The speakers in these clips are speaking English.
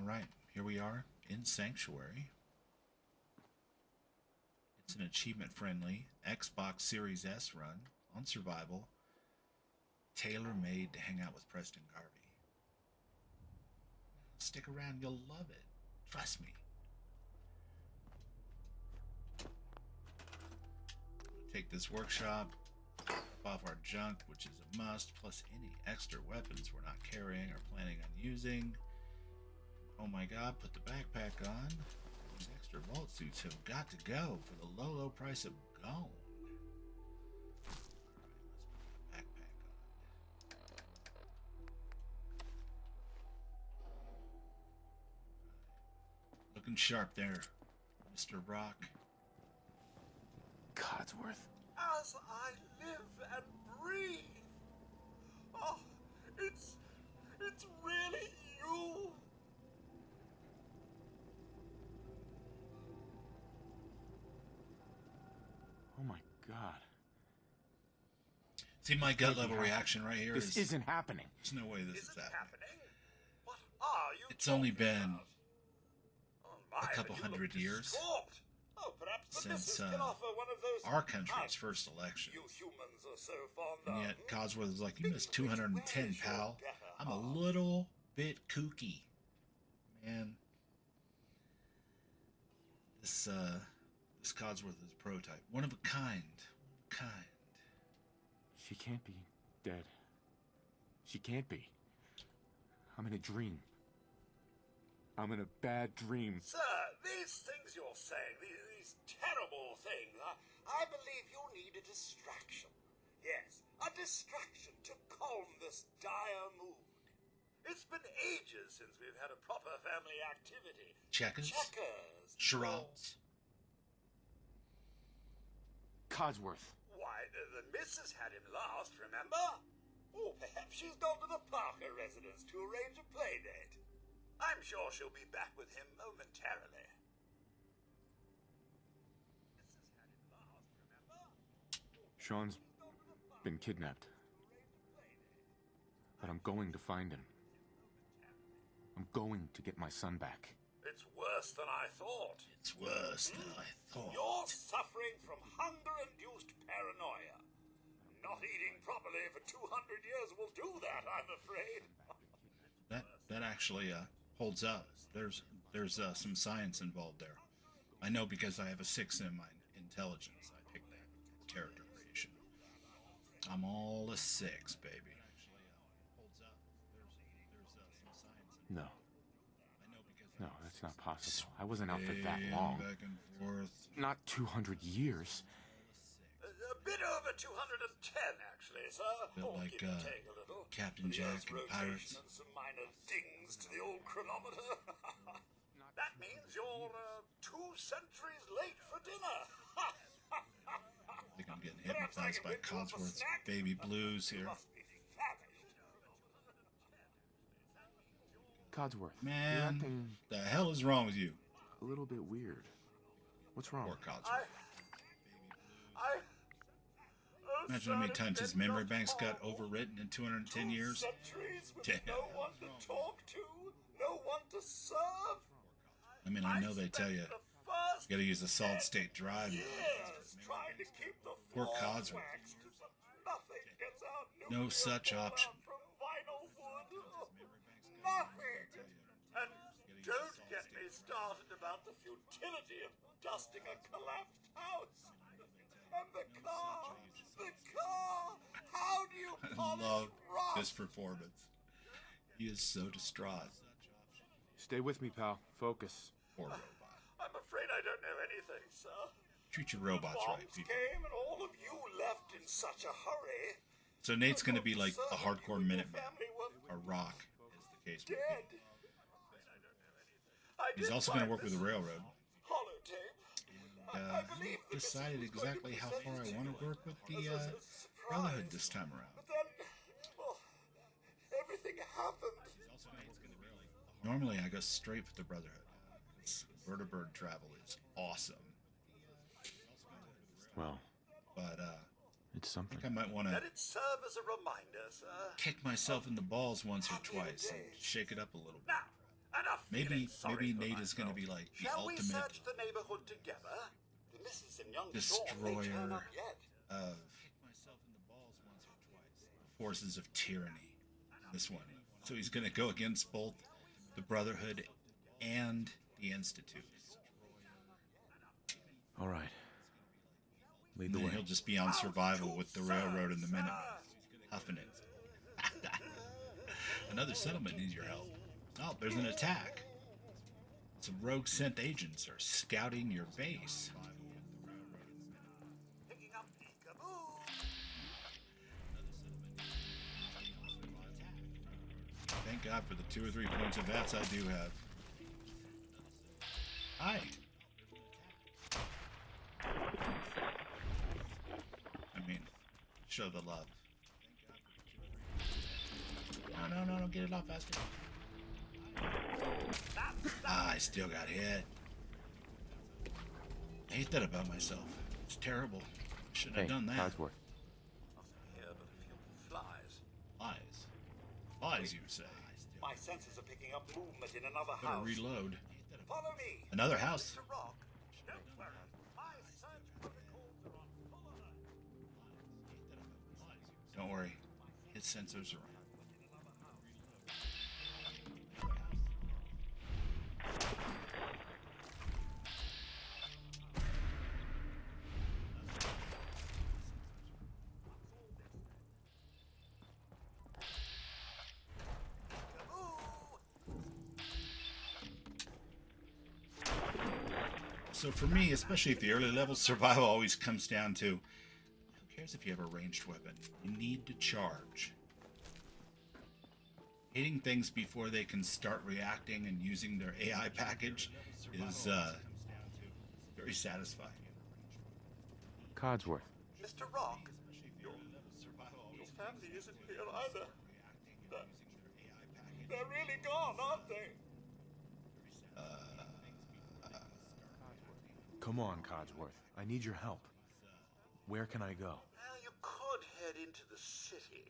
Alright, here we are in Sanctuary. It's an achievement-friendly Xbox Series S run on survival, tailor-made to hang out with Preston Garvey. Stick around, you'll love it. Trust me. Take this workshop, off our junk, which is a must, plus any extra weapons we're not carrying or planning on using. Oh my god, put the backpack on. These extra vault suits have got to go for the low, low price of gold. Alright, let's put the backpack on. Looking sharp there, Mr. Rock. Codsworth. As I live and breathe. Oh, it's really you. Oh my god. See, my gut level reaction right here This isn't happening. There's no way this is Isn't happening. What are you It's only talking been about? Oh my, a couple but you look hundred years distraught. Oh, perhaps the since missus can offer one of those our country's hugs first election. you humans are so fond And of. yet Codsworth is like, you missed 210, pal. I'm a little bit kooky. Man. This Codsworth is a prototype. One of a kind. She can't be dead. She can't be. I'm in a dream. I'm in a bad dream. Sir, these things you're saying, these terrible things, I believe you need a distraction. Yes, a distraction to calm this dire mood. It's been ages since we've had a proper family activity. Checkers? Charades? Codsworth. Why, the missus had him last, remember? Oh, perhaps she's gone to the Parker residence to arrange a play date. I'm sure she'll be back with him momentarily. Missus had him last, remember? Sean's been kidnapped. But I'm going to find him. I'm going to get my son back. It's worse than I thought. It's worse than I thought. You're suffering from hunger-induced paranoia. Not eating properly for 200 years will do that, I'm afraid. That actually holds up. There's some science involved there. I know because I have a 6 in my intelligence. I picked that character creation. I'm all a 6, baby. No. No, that's not possible. I wasn't out for that long. Back and forth. Not 200 years. A bit over 210, actually, sir. Bit like, give or take a little. Captain The Jack Earth's and rotation Pirates. and some minor dings to the old chronometer. That means you're 2 centuries late for dinner. I think I'm getting hypnotized by Codsworth's baby blues here. You must be famished. Codsworth. You're Man, acting the hell is wrong with you? a little bit weird. What's wrong? Poor Codsworth. Oh, Imagine how many son, times it's his been memory not banks got horrible. overwritten in 210 2 years. centuries with Damn. no one to talk to, no one to serve. I mean, I know they tell you, spent the first you gotta use a solid state drive. years trying to keep the Poor floor Codsworth. waxed, but nothing gets out. No Nuclear such fallout option. from vinyl wood. Nothing. And don't get me started about the futility of dusting a collapsed house. And the car. How do you I polish love rust? this performance. He is so distraught. Stay with me, pal. Focus. Poor robot. I'm afraid I don't know anything, sir. Treat your robots right, Bombs people. came and all of you left in such a hurry. So Nate's gonna be like a hardcore You and your Minuteman, family were or Rock, as the case may dead. be. I He's did also gonna find work with the this railroad. holotape. I believe the Decided missus was going to exactly how far I present want you to work with the as a surprise. Brotherhood this time around. But then, well, everything happened. Normally I go straight for the Brotherhood. This vertibird travel is awesome. Well, But it's I something. think I might want to Let it serve as a reminder, sir. kick myself in the balls once or twice and shake it up a little bit. Now, enough Maybe sorry for Nate is going to myself. be like the Shall we ultimate search the neighborhood together? The Mrs. and young Sean may turn destroyer up yet. of forces of tyranny. This one. So he's going to go against both the Brotherhood and the Institute. All right. Lead And the then way. he'll just be on survival with the railroad and the Minutemen, huffing it. Another settlement needs your help. Oh, there's an attack. Some rogue scent agents are scouting your base. Picking up peekaboo. Thank God for the 2 or 3 points of VATS I do have. Hi. I mean, show the love. No, get it off faster. Ah, I still got hit. I hate that about myself. It's terrible. Shouldn't Hey, have done that. Codsworth. Nothing here but a few flies. Lies. Lies, you say. My senses are picking up movement in another Better house. reload. Follow me. Another house. Mr. Rock. Don't worry. My search protocols are on full alert. Don't worry. His sensors are on. So for me, especially at the early levels, survival always comes down to, who cares if you have a ranged weapon? You need to charge. Hitting things before they can start reacting and using their AI package is very satisfying. Codsworth. Mr. Rock. Your family isn't here either. They're really gone, aren't they? Come on, Codsworth. I need your help. Where can I go? Well, you could head into the city.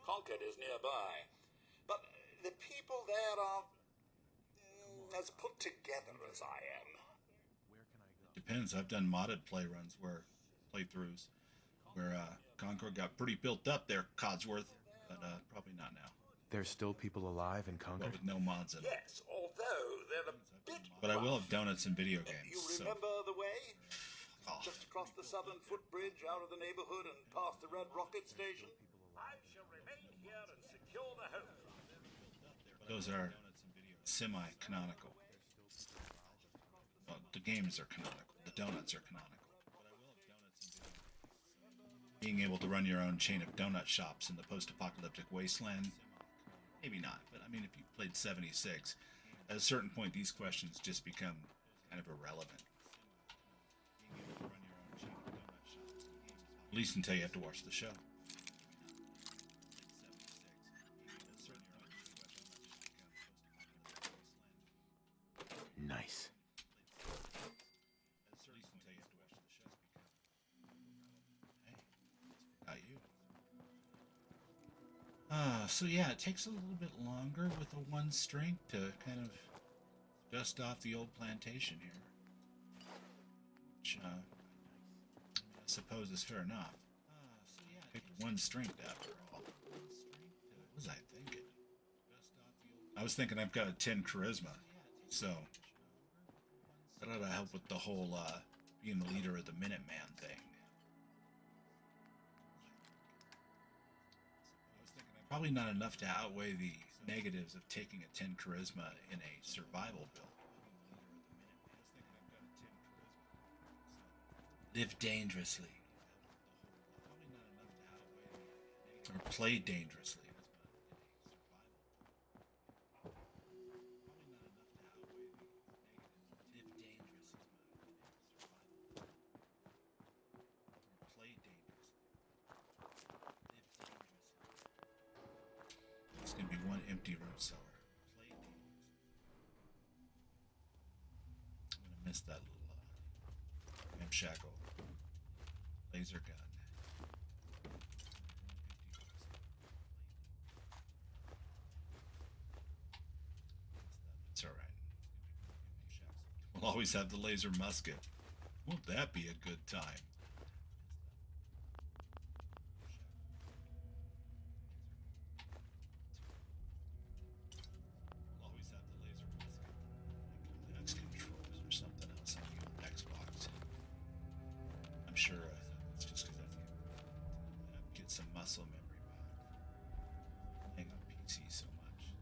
Concord is nearby. But the people there aren't as put together as I am. Depends. I've done modded playthroughs where Concord got pretty built up there, Codsworth, but probably not now. There's still people alive in But Concord? with no mods in it. Yes, although they're a bit But I will rough. have donuts in video games. You So. remember the way? Oh, Just across the southern footbridge, out of the neighborhood, and past the Red Rocket Station? I shall remain here and secure the home. those are semi-canonical. Well, the games are canonical. The donuts are canonical. Being able to run your own chain of donut shops in the post-apocalyptic wasteland, maybe not. But I mean, if you played 76, at a certain point, these questions just become kind of irrelevant. At least until you have to watch the show. Nice. Got you. So yeah, it takes a little bit longer with a 1 strength to kind of dust off the old plantation here. Which, I suppose is fair enough. Picked 1 strength after all. What was I thinking? I was thinking I've got a 10 charisma, so that ought to help with the whole being the leader of the Minuteman thing. Probably not enough to outweigh the negatives of taking a 10 charisma in a survival build. Live dangerously. Or play dangerously. It's gonna be 1 empty root cellar. I'm gonna miss that little ramshackle laser gun. I'll always have the laser musket. Won't that be a good time? I'll always have the laser musket. Like X controls or something else on the Xbox. I'm sure it's just because I get some muscle memory back. Playing on PC so much.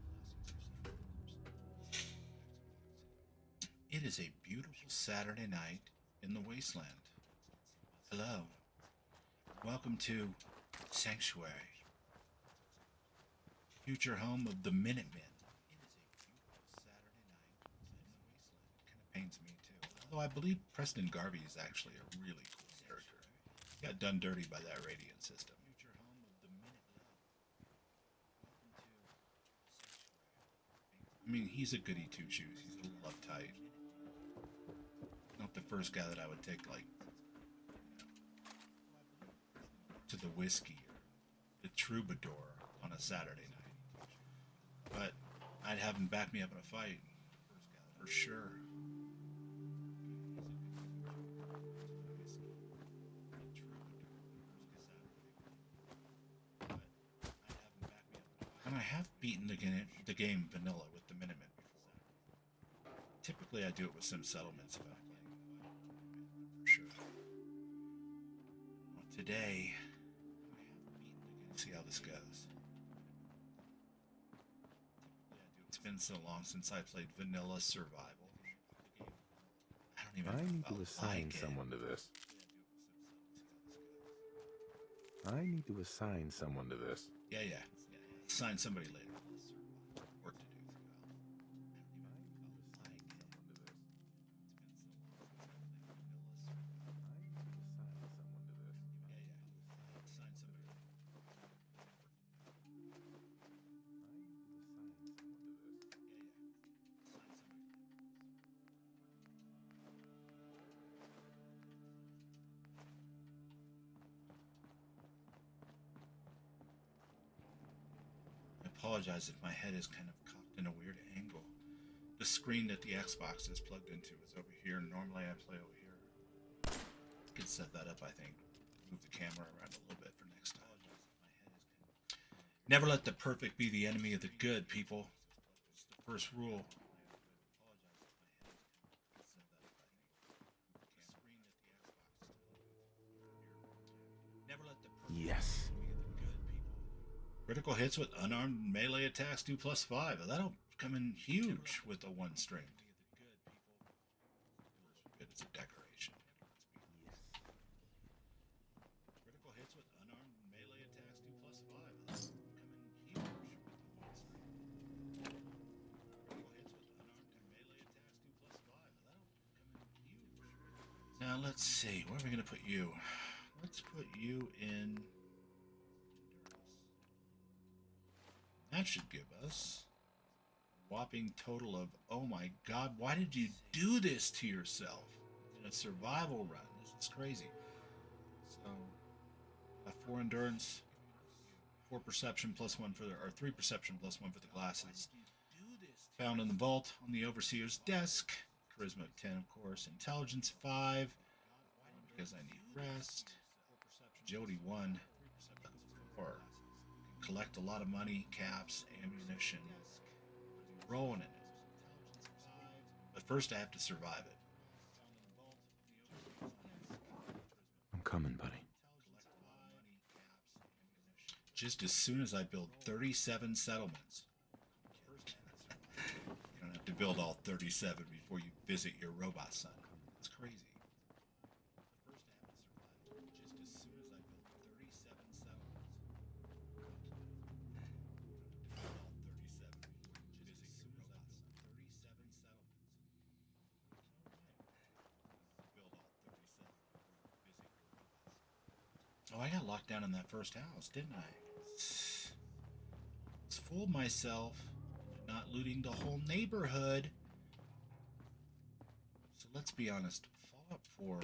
It is a beautiful Saturday night in the wasteland. Hello. Welcome to Sanctuary, future home of the Minutemen. It is a beautiful Saturday night in the wasteland. It kind of pains me too. Although I believe Preston Garvey is actually a really cool character. He got done dirty by that radiant system. Future home of the Minutemen. I mean, he's a goody two shoes. He's a little uptight. Not the first guy that I would take, like, to the whiskey or the troubadour on a Saturday night. But I'd have him back me up in a fight. For sure. And I have beaten the game vanilla with the Minutemen before. Typically I do it with some settlements if I'm playing. For sure. Well, today, see how this goes. It's been so long since I played vanilla survival. I don't even I need know to if I'll assign like it. someone to this. I need to assign someone to this. Yeah. Assign somebody later. Work to do. Assign somebody later. I apologize if my head is kind of cocked in a weird angle. The screen that the Xbox is plugged into is over here, and normally I play over here. I could set that up, I think. Move the camera around a little bit for next time. Never let the perfect be the enemy of the good, people. It's the first rule. Never let the perfect Yes. critical hits with unarmed melee attacks do +5. That'll come in huge with a one string. Good as a decoration. Critical hits with unarmed melee attacks do +5. That'll come in huge with a one string. Critical hits with unarmed melee attacks do +5. That'll come in huge. Now let's see. Where are we going to put you? Let's put you in. That should give us a whopping total of, oh my god, why did you do this to yourself in a survival run? This is crazy. So, 4 endurance, 4 perception +1 for the, or 3 perception +1 for the glasses. Found in the vault on the overseer's desk. Charisma of 10, of course. Intelligence 5, because I need rest. Agility 1, 4. Collect a lot of money, caps, ammunition. Rolling in it. But first I have to survive it. I'm coming, buddy. Just as soon as I build 37 settlements. You don't have to build all 37 before you visit your robot son. It's crazy. Oh, I got locked down in that first house, didn't I? It's fooled myself into not looting the whole neighborhood. So let's be honest, Fallout 4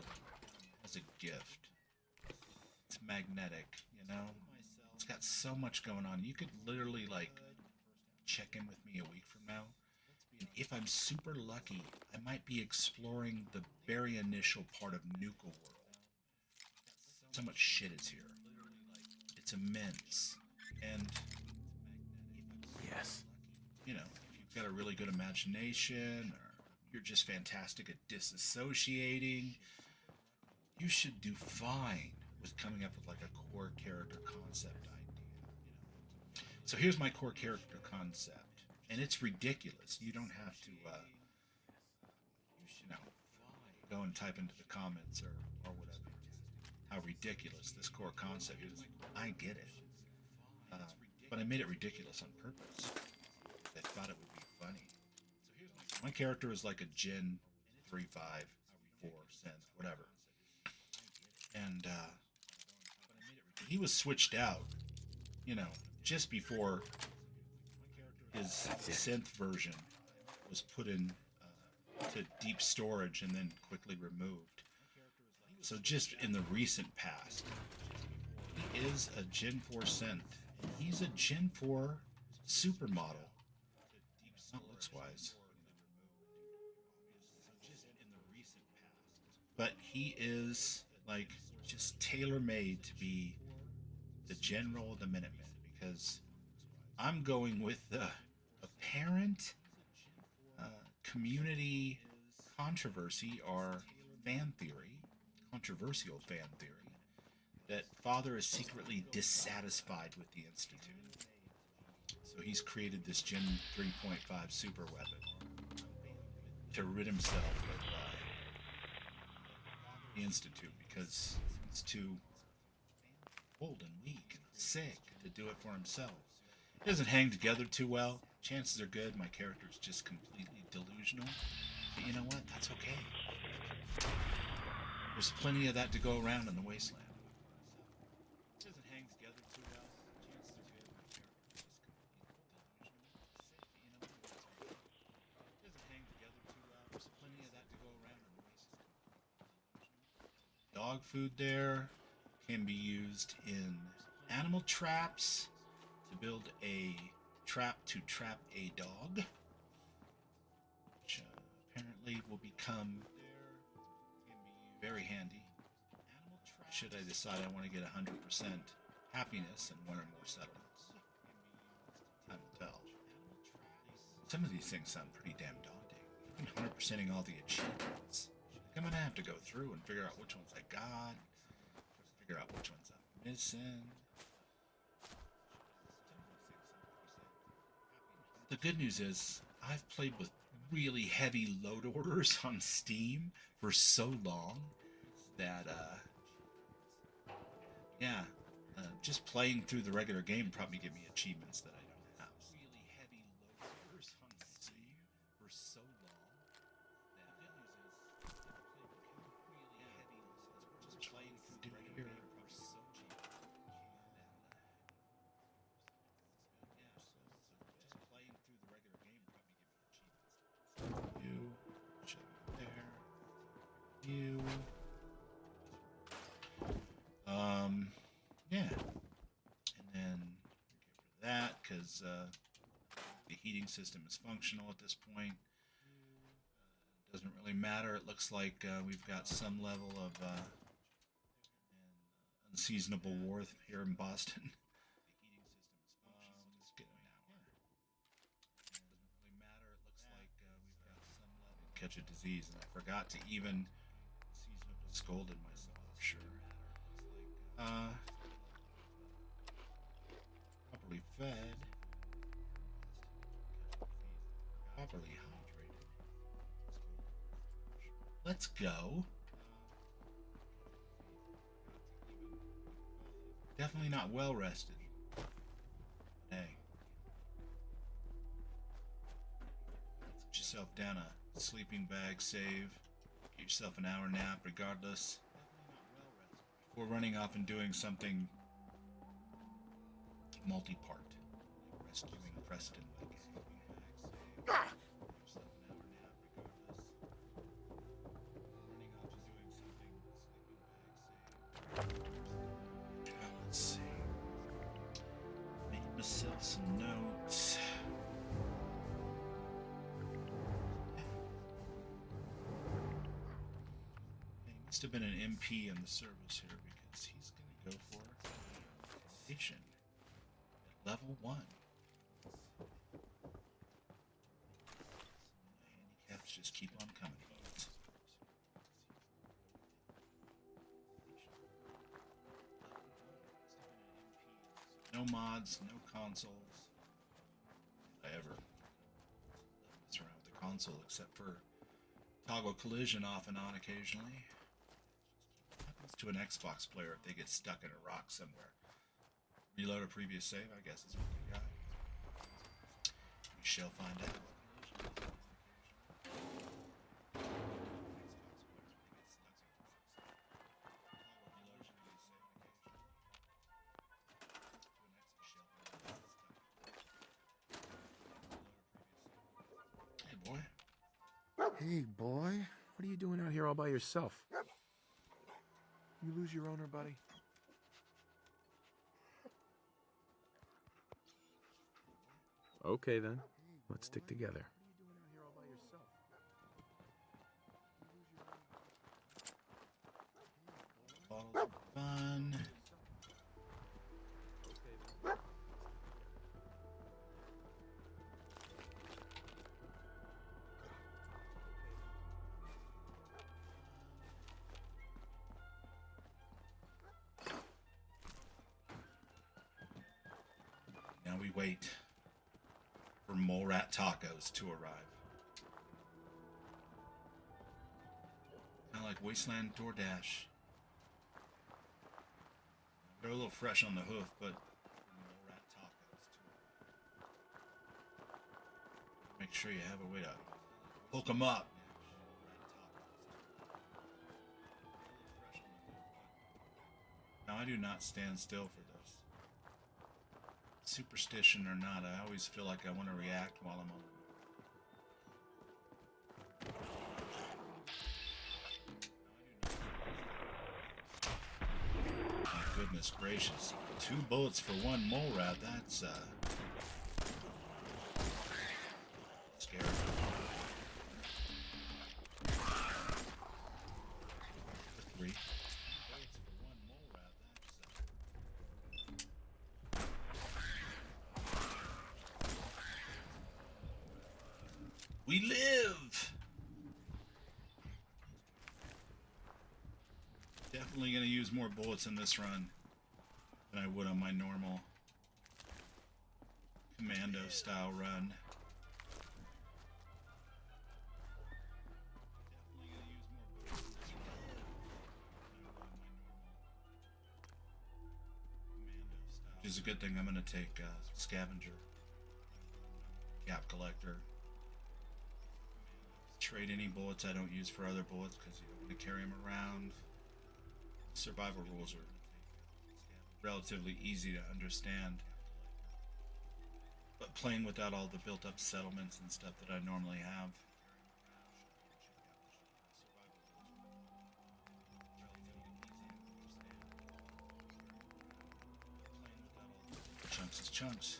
has a gift. It's magnetic, you know? It's got so much going on. You could literally, like, check in with me a week from now, If I'm super lucky, I might be exploring the very initial part of Nuka World. So much shit is here. It's immense. And, Yes. you know, if you've got a really good imagination or you're just fantastic at disassociating, you should do fine with coming up with like a core character concept idea. So here's my core character concept, and it's ridiculous. You don't have to, you know, go and type into the comments or whatever how ridiculous this core concept is. I get it, but I made it ridiculous on purpose. I thought it would be funny. My character is like a Gen 3.5, 4 synth, whatever. And he was switched out, you know, just before his synth version was put in to deep storage and then quickly removed. So just in the recent past, he is a Gen 4 synth. And he's a Gen 4 supermodel. Not looks wise. But he is like just tailor made to be the general of the Minutemen, because I'm going with the apparent community controversy or fan theory, controversial fan theory, that Father is secretly dissatisfied with the Institute. So he's created this Gen 3.5 super weapon to rid himself of the Institute, because he's too old and weak and sick to do it for himself. It doesn't hang together too well. Chances are good my character's just completely delusional. But you know what? That's okay. There's plenty of that to go around in the wasteland. It doesn't hang together too well. Chances are good my character's just completely delusional. But you know what? It doesn't hang together too well. There's plenty of that to go around in the wasteland. Dog food there can be used in animal traps to build a trap to trap a dog, which apparently will become very handy should I decide I want to get 100% happiness in one or more settlements. Time will tell. Some of these things sound pretty damn daunting. 100%ing all the achievements. I'm gonna have to go through and figure out which ones I got, figure out which ones I'm missing. The good news is I've played with really heavy load orders on Steam for so long that just playing through the regular game probably give me achievements that I don't have. Really heavy load orders on Steam for so long that the good news is just playing through the regular game for so cheap. Just playing through the regular game probably give me achievements. You, check there. You. Yeah. And then for that, because the heating system is functional at this point. Doesn't really matter. It looks like we've got some level of unseasonable warmth here in Boston. Catch a disease, and I forgot to even scolded myself for sure. Properly fed, properly hydrated. Let's go. Definitely not well rested. Hey, put yourself down a sleeping bag, save, get yourself an hour nap regardless, before running off and doing something multi-part, like rescuing Preston. Let's see. Made myself some notes. Must have been an MP in the service here because he's going to go for intimidation at level 1. Handicaps just keep on coming. Folks. No mods, no consoles. I ever mess around with the console except for toggle collision off and on occasionally. What happens to an Xbox player if they get stuck in a rock somewhere? Reload a previous save, I guess is what we got. We shall find out. Hey, boy. What are you doing out here all by yourself? You lose your owner, buddy? Okay, then. Let's stick together. Bottles of fun. Now we wait for Mole Rat Tacos to arrive. Kind of like Wasteland DoorDash. They're a little fresh on the hoof, but Mole Rat Tacos to arrive. Make sure you have a way to hook them up. Now I do not stand still for this. Superstition or not, I always feel like I want to react while I'm on. My goodness gracious. 2 bullets for 1 mole rat, that's scary. 3. We live! Definitely going to use more bullets in this run than I would on my normal commando style run. Which is a good thing. I'm going to take scavenger, gap collector. Trade any bullets I don't use for other bullets because you don't want to carry them around. Survival rules are relatively easy to understand, but playing without all the built-up settlements and stuff that I normally have. Chunks is chunks.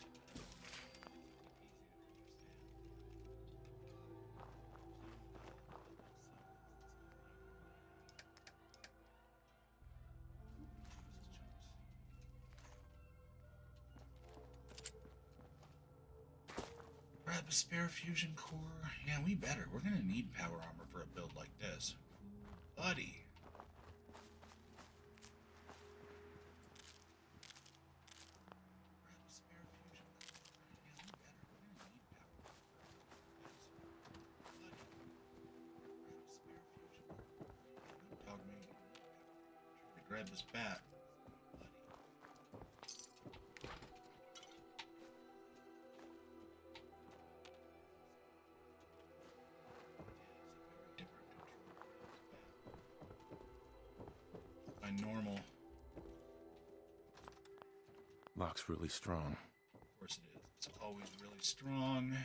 Grab a spare fusion core. Yeah, we better. We're gonna need power armor for a build like this. Buddy. Grab a spare fusion core. Yeah, we better. We're gonna need power armor for a build like this. Buddy. Grab a spare fusion core. Don't dog me. Try to grab this bat. Normal. Lock's really strong. Of course it is. It's always really strong.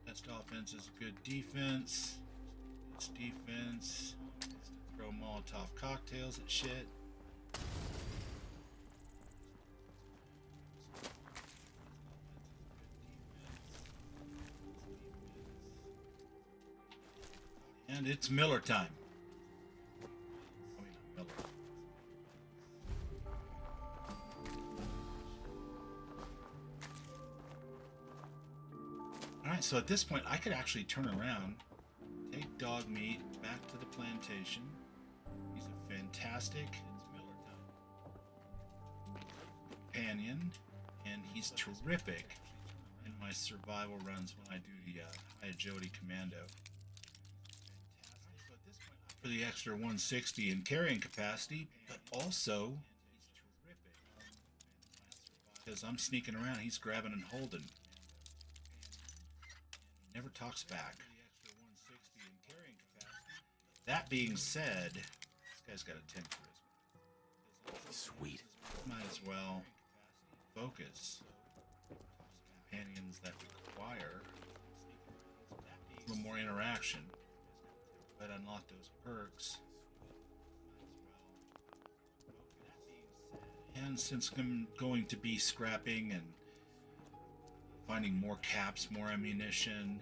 Best offense is good defense. It's defense. It's to throw Molotov cocktails at shit. And it's Miller time. I mean, not Miller. Alright, so at this point, I could actually turn around, take dog meat back to the plantation. He's a fantastic companion, and he's terrific in my survival runs when I do the high agility commando. So at this point, for the extra 160 in carrying capacity, but also because I'm sneaking around, he's grabbing and holding. Never talks back. That being said, this guy's got a 10 charisma. Sweet. Might as well focus. Companions that require a little more interaction. But unlock those perks. And since I'm going to be scrapping and finding more caps, more ammunition,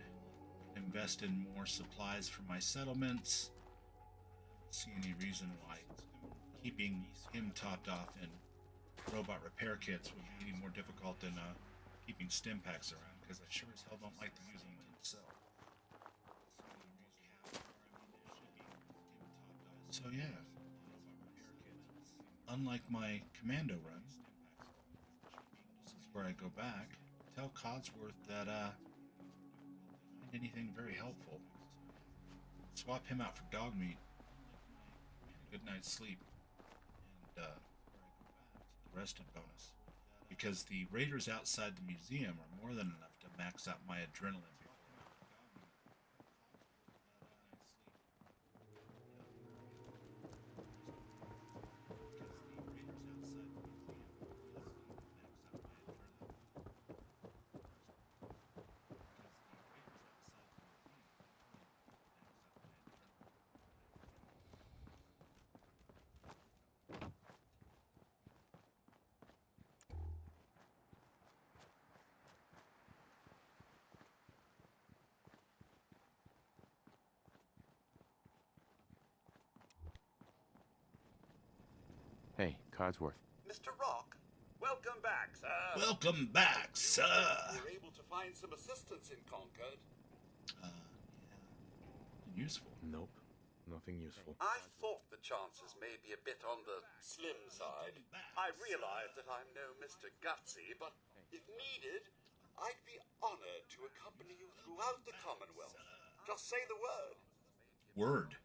invest in more supplies for my settlements, I don't see any reason why keeping him topped off in robot repair kits would be any more difficult than keeping stim packs around, because I sure as hell don't like to use them myself. So yeah, unlike my commando run, this is where I go back, tell Codsworth that find anything very helpful, swap him out for dog meat, and a good night's sleep, and the rested bonus, because the raiders outside the museum are more than enough to max out my adrenaline. Hey, Codsworth. Mr. Rock, welcome back, sir. Welcome back, sir. You were able to find some assistance in Concord. Yeah. Useful. Nope. Nothing useful. I thought the chances may be a bit on the slim side. I realize that I'm no Mr. Gutsy, but if needed, I'd be honored to accompany you throughout the Commonwealth. Just say the word. Word.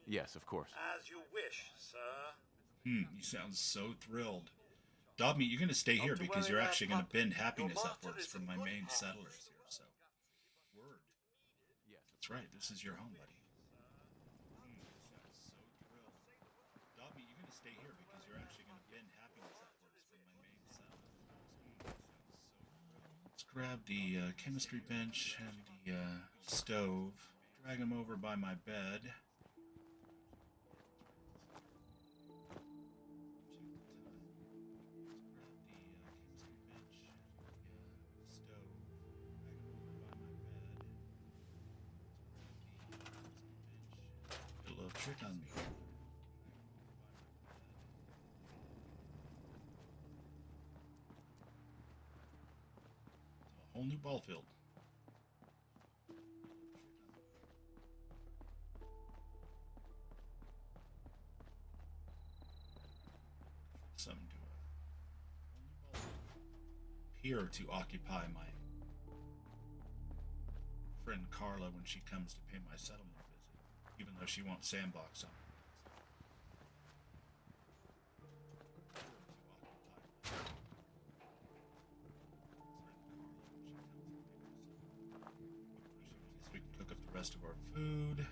Yes, of course. As you wish, sir. You sound so thrilled. Dobmeat, you're going to stay here because you're actually going to bend happiness upwards from my main settlers here, so. Word. Yes. That's right, this is your home, buddy. Dobmeat, you're going to stay here because you're actually going to bend happiness upwards from my main settlers. Let's grab the chemistry bench and the stove. Drag them over by my bed. Trick on me. A whole new ball field. Some do appear to occupy my friend Carla when she comes to pay my settlement. Even though she won't sandbox on it. So we can cook up the rest of our food.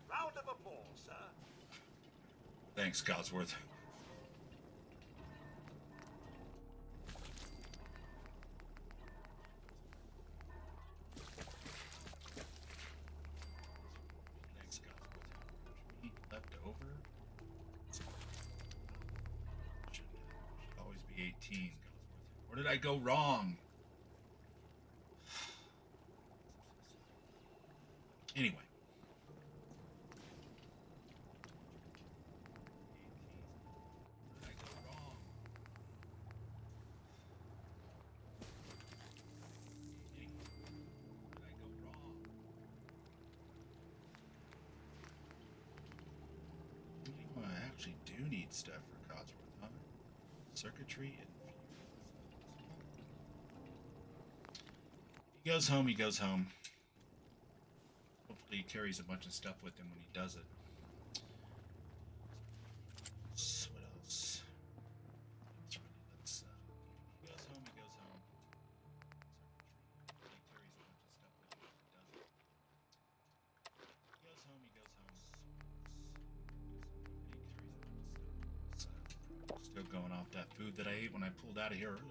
Round of applause, sir. Thanks, Codsworth. Should always be 18. Where did I go wrong? Anyway. Where did I go wrong? Anyway. Where did I go wrong? Oh, I actually do need stuff for Codsworth, huh? Circuitry and he goes home, he goes home. Hopefully he carries a bunch of stuff with him when he does it. What else? Let's he goes home, he goes home. He carries a bunch of stuff with him when he does it. He goes home, he goes home. He carries a bunch of stuff. Still going off that food that I ate when I pulled out of here earlier.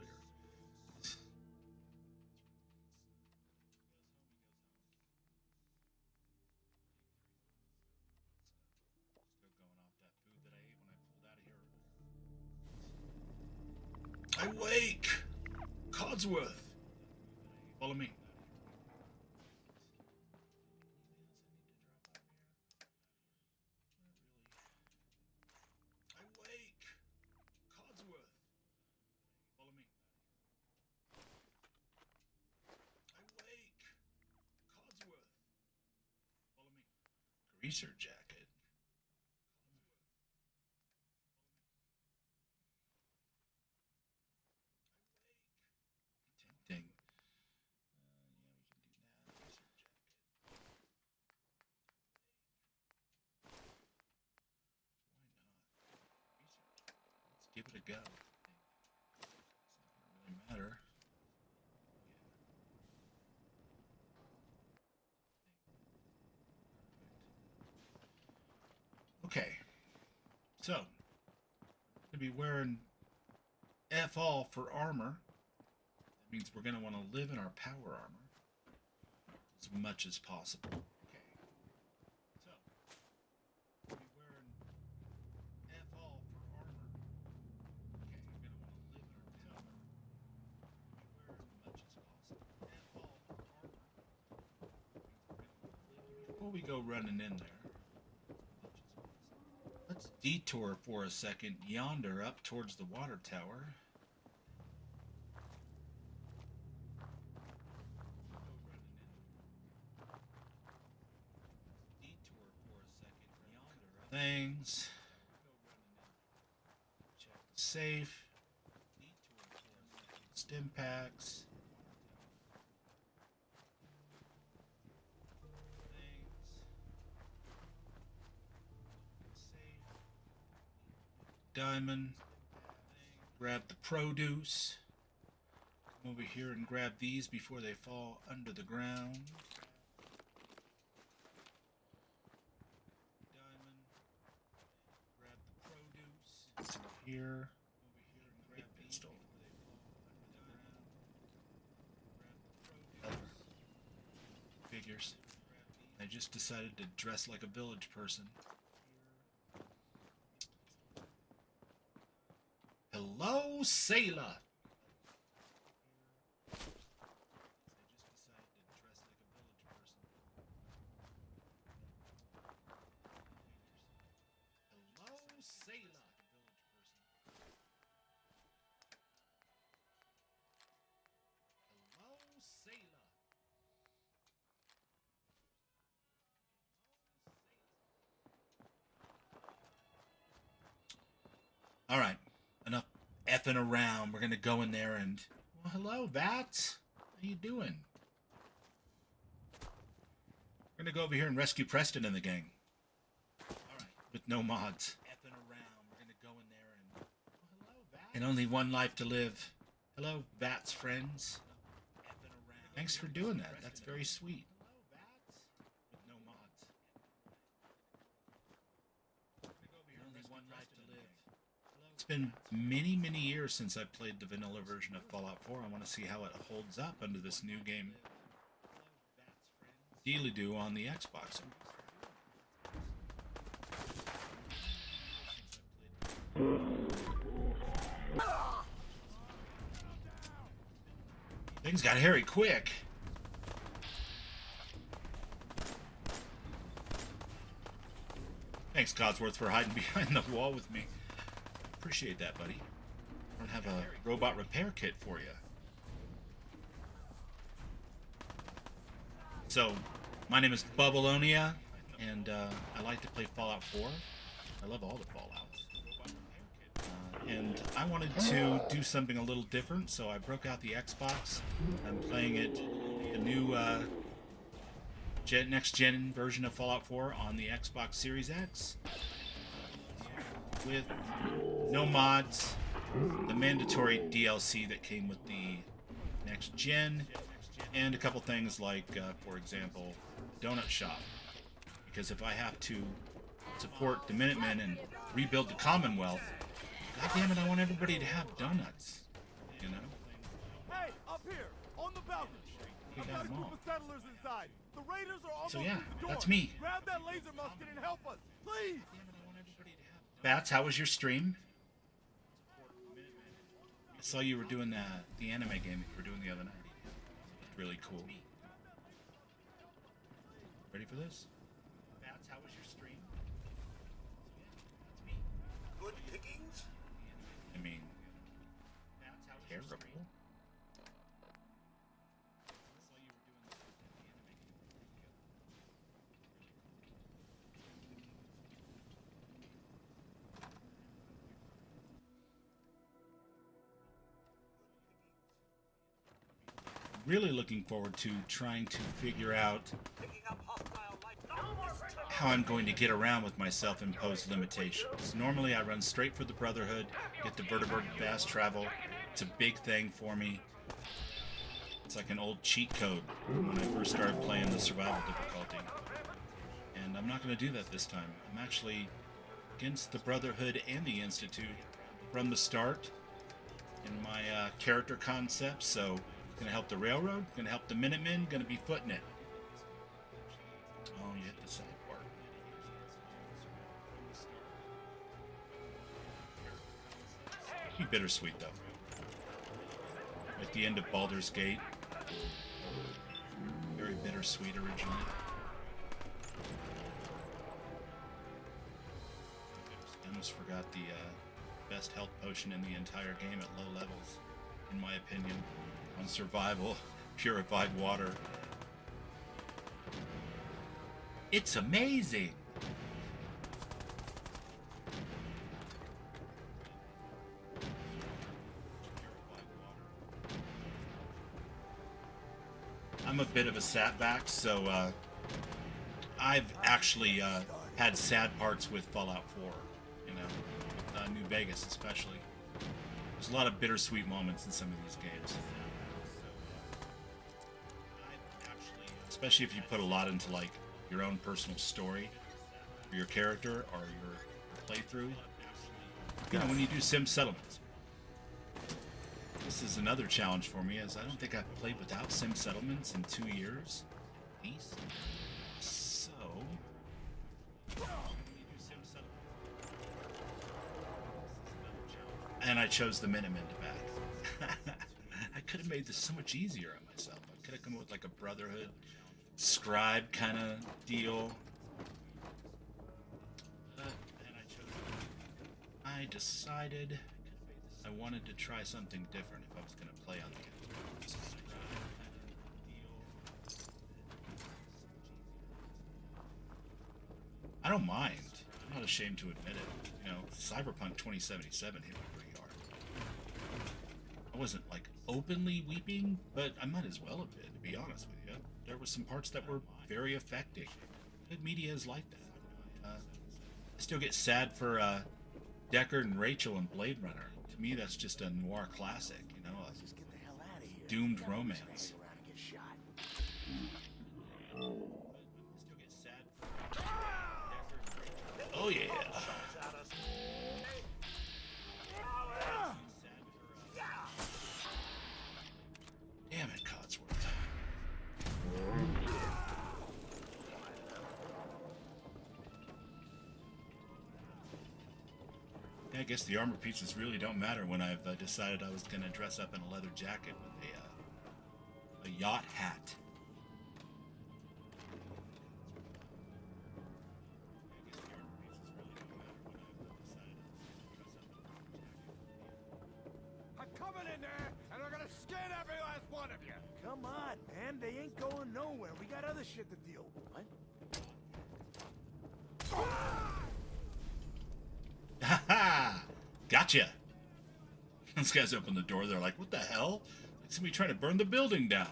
I wake! Codsworth! Follow me. I wake! Codsworth! Follow me. I wake! Codsworth! Follow me. Greaser jacket. Tempting. Yeah, we can do that. Greaser jacket. Why not? Let's give it a go. It's not gonna really matter. Okay. So, gonna be wearing F all for armor. That means we're gonna want to live in our power armor as much as possible. Okay. So, we'll be wearing F all for armor. Okay, we're gonna want to live in our power. We'll be wearing as much as possible. F all for armor. Before we go running in there. Let's detour for a second yonder up towards the water tower. Detour for a second yonder up things. Check the safe. Detour for a second. Stim packs. Diamond, grab the produce, come over here and grab these before they fall under the ground. Diamond, grab the produce, over here and grab the pistol. Figures. I just decided to dress like a village person. Hello, sailor! Hello, sailor! Hello, sailor! All right, enough effing around. We're gonna go in there and... Well, hello, Bats. How you doing? We're gonna go over here and rescue Preston and the gang. All right, with no mods. Effing around. We're gonna go in there and... Well, hello, Bats. And only one life to live. Hello, Bats friends. Effing around. Thanks for doing that. That's very sweet. Hello, Bats. With no mods. Only one life to live. It's been many, many years since I played the vanilla version of Fallout 4. I want to see how it holds up under this new game. Dealy-doo on the Xbox. Things got hairy quick. Thanks, Codsworth, for hiding behind the wall with me. Appreciate that, buddy. I don't have a robot repair kit for you. So, my name is Bubbleonia, and I like to play Fallout 4. I love all the Fallouts. And I wanted to do something a little different, so I broke out the Xbox. I'm playing it, the new next-gen version of Fallout 4 on the Xbox Series X. With no mods, the mandatory DLC that came with the next-gen, and a couple things like, for example, Donut Shop. Because if I have to support the Minutemen and rebuild the Commonwealth, God damn it, I want everybody to have donuts. You know? Hey, up here, on the balcony. We got them all. Settlers inside. The raiders are almost So yeah, through the door. that's me. Grab that laser musket and help us, please. Bats, how was your stream? I saw you were doing the anime game you were doing the other night. Really cool. Ready for this? Bats, how was your stream? Good pickings? I mean, terrible. Really looking forward to trying to figure out Picking up hostile light. how I'm going to get around with my self-imposed limitations. Normally I run straight for the Brotherhood, get the vertebrate fast travel. It's a big thing for me. It's like an old cheat code when I first started playing the survival difficulty. And I'm not going to do that this time. I'm actually against the Brotherhood and the Institute from the start in my character concept, so gonna help the Railroad, gonna help the Minutemen, gonna be footing it. Oh, you hit the side part. Be bittersweet, though. Like the end of Baldur's Gate. Very bittersweet originally. I almost forgot the best health potion in the entire game at low levels, in my opinion. On survival, purified water. It's amazing! I'm a bit of a satback, so I've actually had sad parts with Fallout 4, you know, with New Vegas especially. There's a lot of bittersweet moments in some of these games. Especially if you put a lot into like your own personal story, or your character, or your playthrough. You know, when you do sim settlements. This is another challenge for me, as I don't think I've played without sim settlements in 2 years, at least. So, and I chose the Minutemen to back. I could have made this so much easier on myself. I could have come up with like a Brotherhood scribe kind of deal. I decided I wanted to try something different if I was going to play on the I don't mind. I'm not ashamed to admit it. You know, Cyberpunk 2077 hit me pretty hard. I wasn't like openly weeping, but I might as well have been, to be honest with you. There were some parts that were very affecting. Good media is like that. I still get sad for Deckard and Rachel in Blade Runner. To me, that's just a noir classic, you know, a doomed romance. Oh yeah. Damn it, Codsworth. Yeah, I guess the armor pieces really don't matter when I've decided I was going to dress up in a leather jacket with a A yacht hat. I'm coming in there, and I'm gonna skin every last one of you. Come on, man. They ain't going nowhere. We got other shit to deal with. What? Ha! Gotcha. Those guys open the door. They're like, "What the hell? Like somebody trying to burn the building down."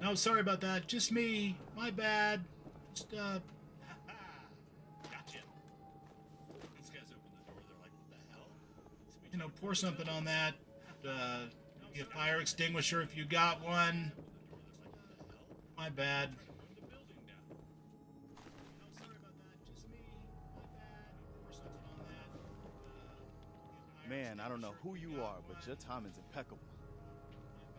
No, sorry about that. Just me. My bad. Just gotcha. These guys open the door. They're like, "What the hell?" You know, pour something on that. Get a fire extinguisher if you got one. My bad. Man, I don't know who you are, but your timing's impeccable.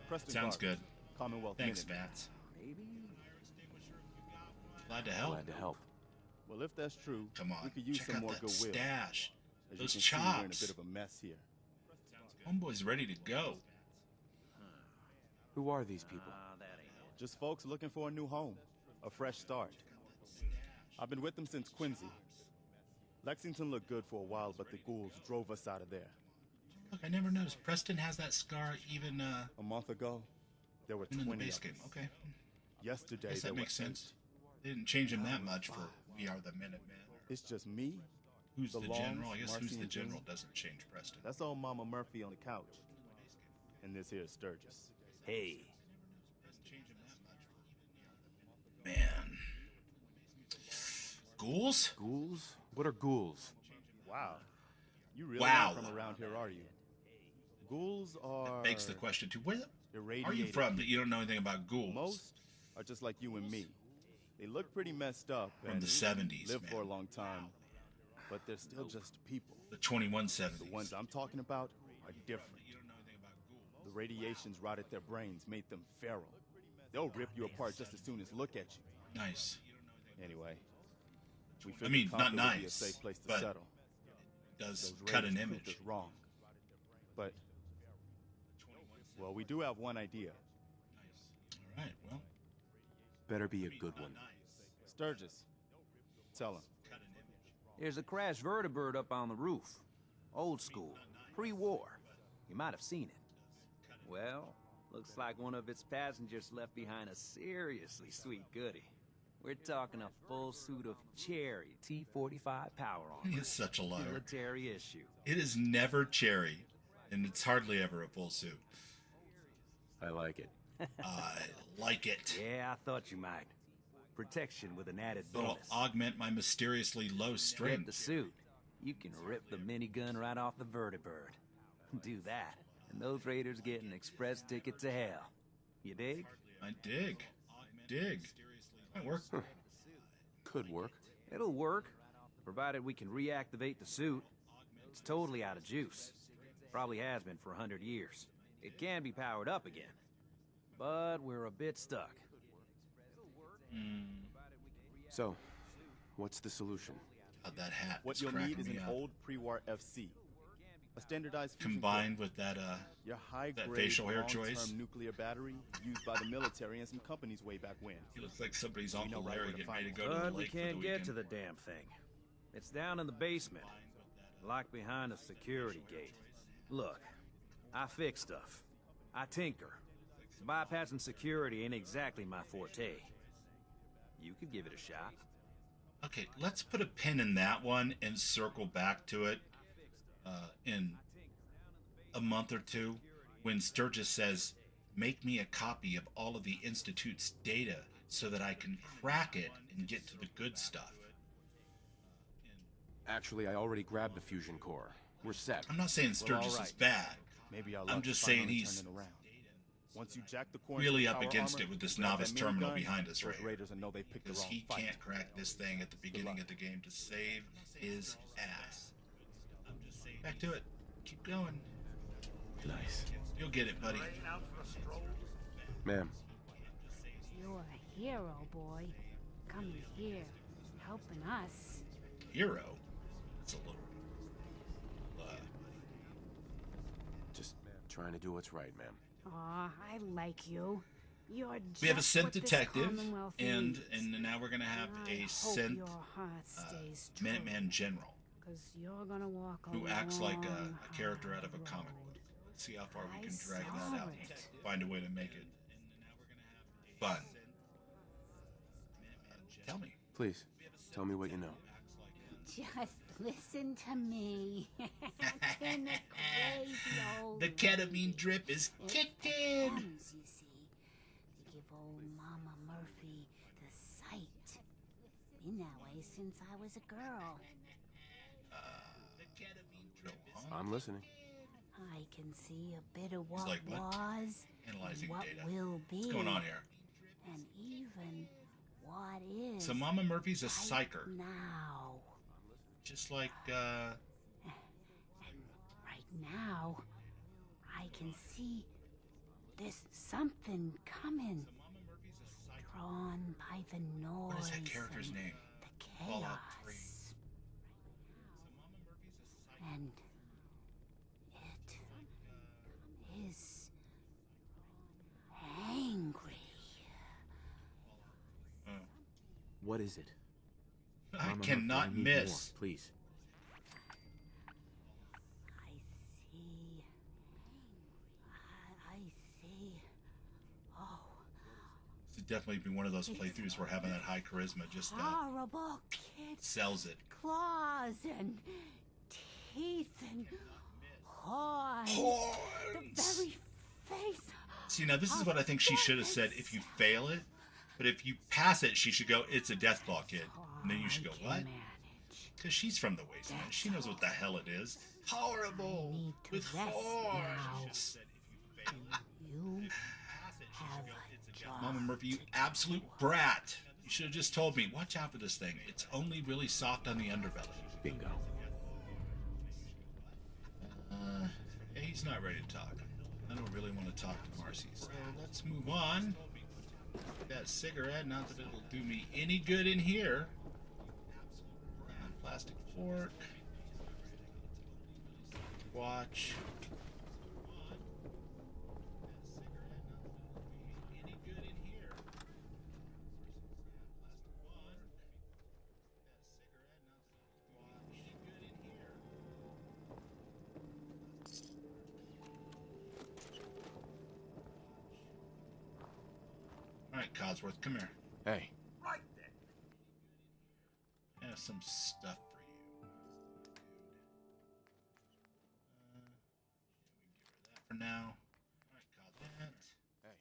Preston Sounds Garvey, good. Commonwealth Thanks, Minute. Vats. Maybe. Glad to help. Glad to help. Well, if that's true, Come on, we could use check some out more that goodwill. stash. As Those you can see, we're in a chops. bit of a mess here. Homeboy's ready to go. Who are these people? Just folks looking for a new home, a fresh start. I've been with them since Quincy. Lexington looked good for a while, but the ghouls drove us out of there. Look, I never noticed. Preston has that scar even A month ago, there were in the 20 base of game. us. Okay, Yesterday, guess there that were makes 8. sense. They didn't change him that much for We Are the Minutemen. It's just me. Who's the Longs, general? I guess Marcy, who's the and general June. doesn't change Preston. That's old Mama Murphy on the couch. And this here is Sturgis. Hey. Man. Ghouls? Ghouls? What are ghouls? Wow. You really Wow. not from around here, are you? Ghouls are... Begs the question too. Where are you irradiated from that you don't know anything about ghouls? Most are just like you and me. They look pretty messed up From and the 70s, live man. for a long time, but they're still just people. The 2170s. The ones I'm talking about are different. The radiations rotted their brains, made them feral. They'll rip you apart just as soon as look at you. Nice. Anyway, we I figured mean, not Concord would be a nice, safe place to but settle. Does Those cut an raiders proved image. us wrong. But, well, we do have one idea. All right, well, Better be a good one. Sturgis, tell him. There's a crashed vertibird up on the roof. Old school, pre-war. You might have seen it. Well, looks like one of its passengers left behind a seriously sweet goodie. We're talking a full suit of cherry T-45 power armor. He's such a liar. Military issue. It is never cherry, and it's hardly ever a full suit. I like it. I like it. Yeah, I thought you might. Protection with an added It'll bonus. augment my mysteriously low Get strength. the suit. You can rip the minigun right off the vertibird. Do that, and those raiders get an express ticket to hell. You dig? I dig. Dig. Might work. Could work. It'll work, provided we can reactivate the suit. It's totally out of juice. Probably has been for 100 years. It can be powered up again, but we're a bit stuck. So, what's the solution? God, that hat What is you'll cracking need is me an up. old pre-war FC. A standardized fusion Combined core. with that, Your high-grade, facial hair long-term choice. nuclear battery used by the military and some companies way back when. he looks like somebody's know Uncle right Larry where to getting find ready to it. go to the But we lake for the can't get weekend. to the damn thing. It's down in the basement, locked behind a security gate. Look, I fix stuff. I tinker. Bypassing security ain't exactly my forte. You could give it a shot. Okay, let's put a pin in that one and circle back to it in a month or two when Sturgis says, "Make me a copy of all of the Institute's data so that I can crack it and get to the good stuff." Actually, I already grabbed the fusion core. We're set. I'm not saying Sturgis is alright. bad. Maybe our I'm luck just is saying finally he's turning around. Once you jack the core really into up power against armor, it with this grab novice that terminal minigun, behind us right those here. raiders will know they picked the Because wrong he fight. can't crack this thing at the beginning luck. of the game to save his ass. Back to it. Keep going. Nice. You'll get it, buddy. Ma'am, You're a hero, boy. Coming here, helping us. Hero? That's a little... just trying to do what's right, ma'am. Aw, I like you. You're We have a just synth what this detective, Commonwealth and needs. now we're gonna have I a hope synth your heart stays true, Minuteman General 'cause you're gonna walk who a acts like long, a character out of a hard comic road. book. Let's see how far we I can drag that saw out. it. Find a way to make it fun. Tell me. Please, tell me what you know. Just listen to me. In the crazy old The ketamine drip is kicked in. Comes, you see, to give old Mama Murphy the sight. Been that way since I was a girl. The ketamine drip is I'm listening. I can see a bit of what like, what? was, Analyzing and what data. will be, What's going on here? and even what is. So Mama Murphy's a right psycher, now. just like And right now, I can see there's something coming. Drawn by the noise. What is that character's and name? The Fallout 3. chaos. And it is angry. What is it? I Mama cannot Murphy, I need miss. more, please. I see. I see. Oh, This would definitely be one of those playthroughs where having that high charisma just horrible kids. sells it. Claws and teeth and horns. The very face. See, now this is what I think she should have said if you fail it. But if you pass it, she should go, it's a Deathclaw kid. And then you should go, I can what? manage. Because she's from the wasteland. She knows what the hell it is. Horrible. I need to With rest horns. You have a job. Mama Murphy, you absolute brat. You should have just told me, watch out for this thing. It's only really soft on the underbelly. Bingo. Hey, he's not ready to talk. I don't really want to talk to Marcy. So let's move on. That cigarette, not that it'll do me any good in here. Plastic fork. Watch. Alright, Codsworth, come here. Hey, Right then. I have some stuff for you. We can get rid of that for now. Alright, Codsworth. hey. And have some stuff.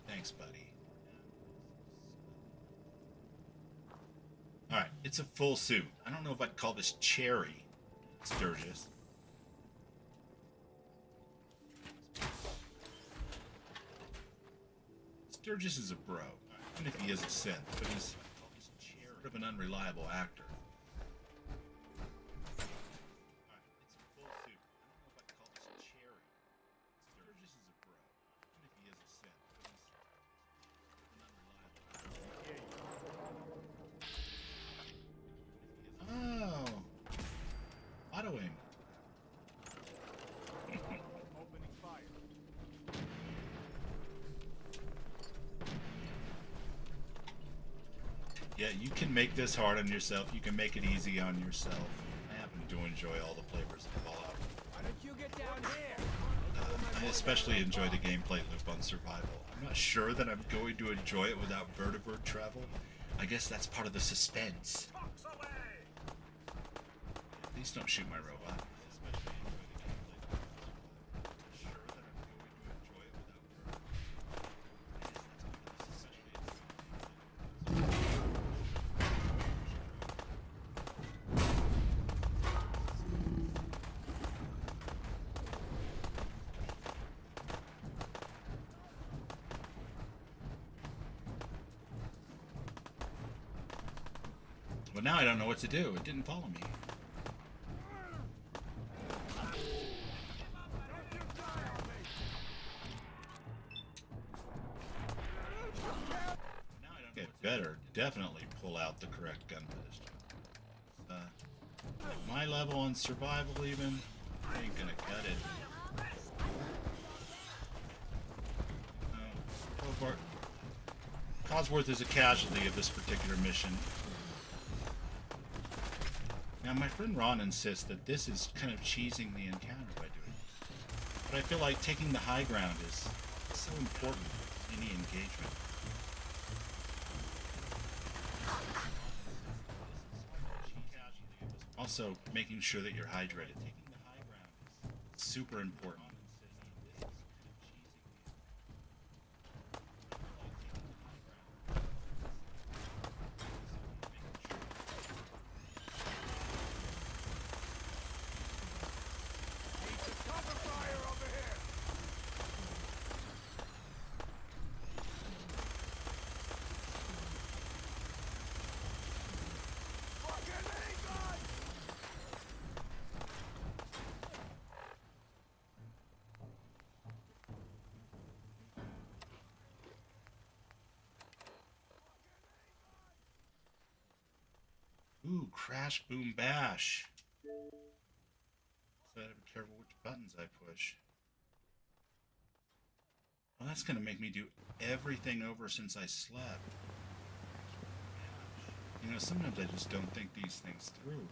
Thanks, buddy. Alright, it's a full suit. I don't know if I'd call this cherry, Sturgis. Sturgis is a bro, even if he is a synth, but he's sort of an unreliable actor. Oh, autoing. Opening fire. Yeah, you can make this hard on yourself. You can make it easy on yourself. I happen to enjoy all the flavors of Fallout. Why don't you get down here? I especially enjoy the gameplay loop on survival. I'm not sure that I'm going to enjoy it without vertibird travel. I guess that's part of the suspense. Fox away! Please don't shoot my robot. But now I don't know what to do. It didn't follow me. It better definitely pull out the correct gun for this job. my level on survival even. I ain't gonna cut it. Bart. Cosworth is a casualty of this particular mission. Now, my friend Ron insists that this is kind of cheesing the encounter by doing this. But I feel like taking the high ground is so important in any engagement. Also, making sure that you're hydrated. Taking the high ground is super important. Ooh, crash, boom, bash. So I have to be careful which buttons I push. Well, that's gonna make me do everything over since I slept. You know, sometimes I just don't think these things through.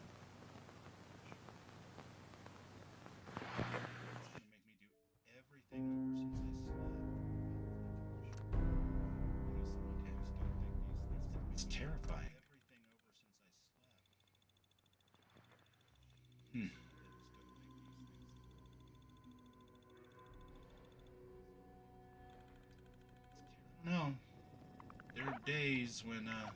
It's gonna make me do everything over since I slept. You know, sometimes don't think these things. It's terrifying. No, there are days when I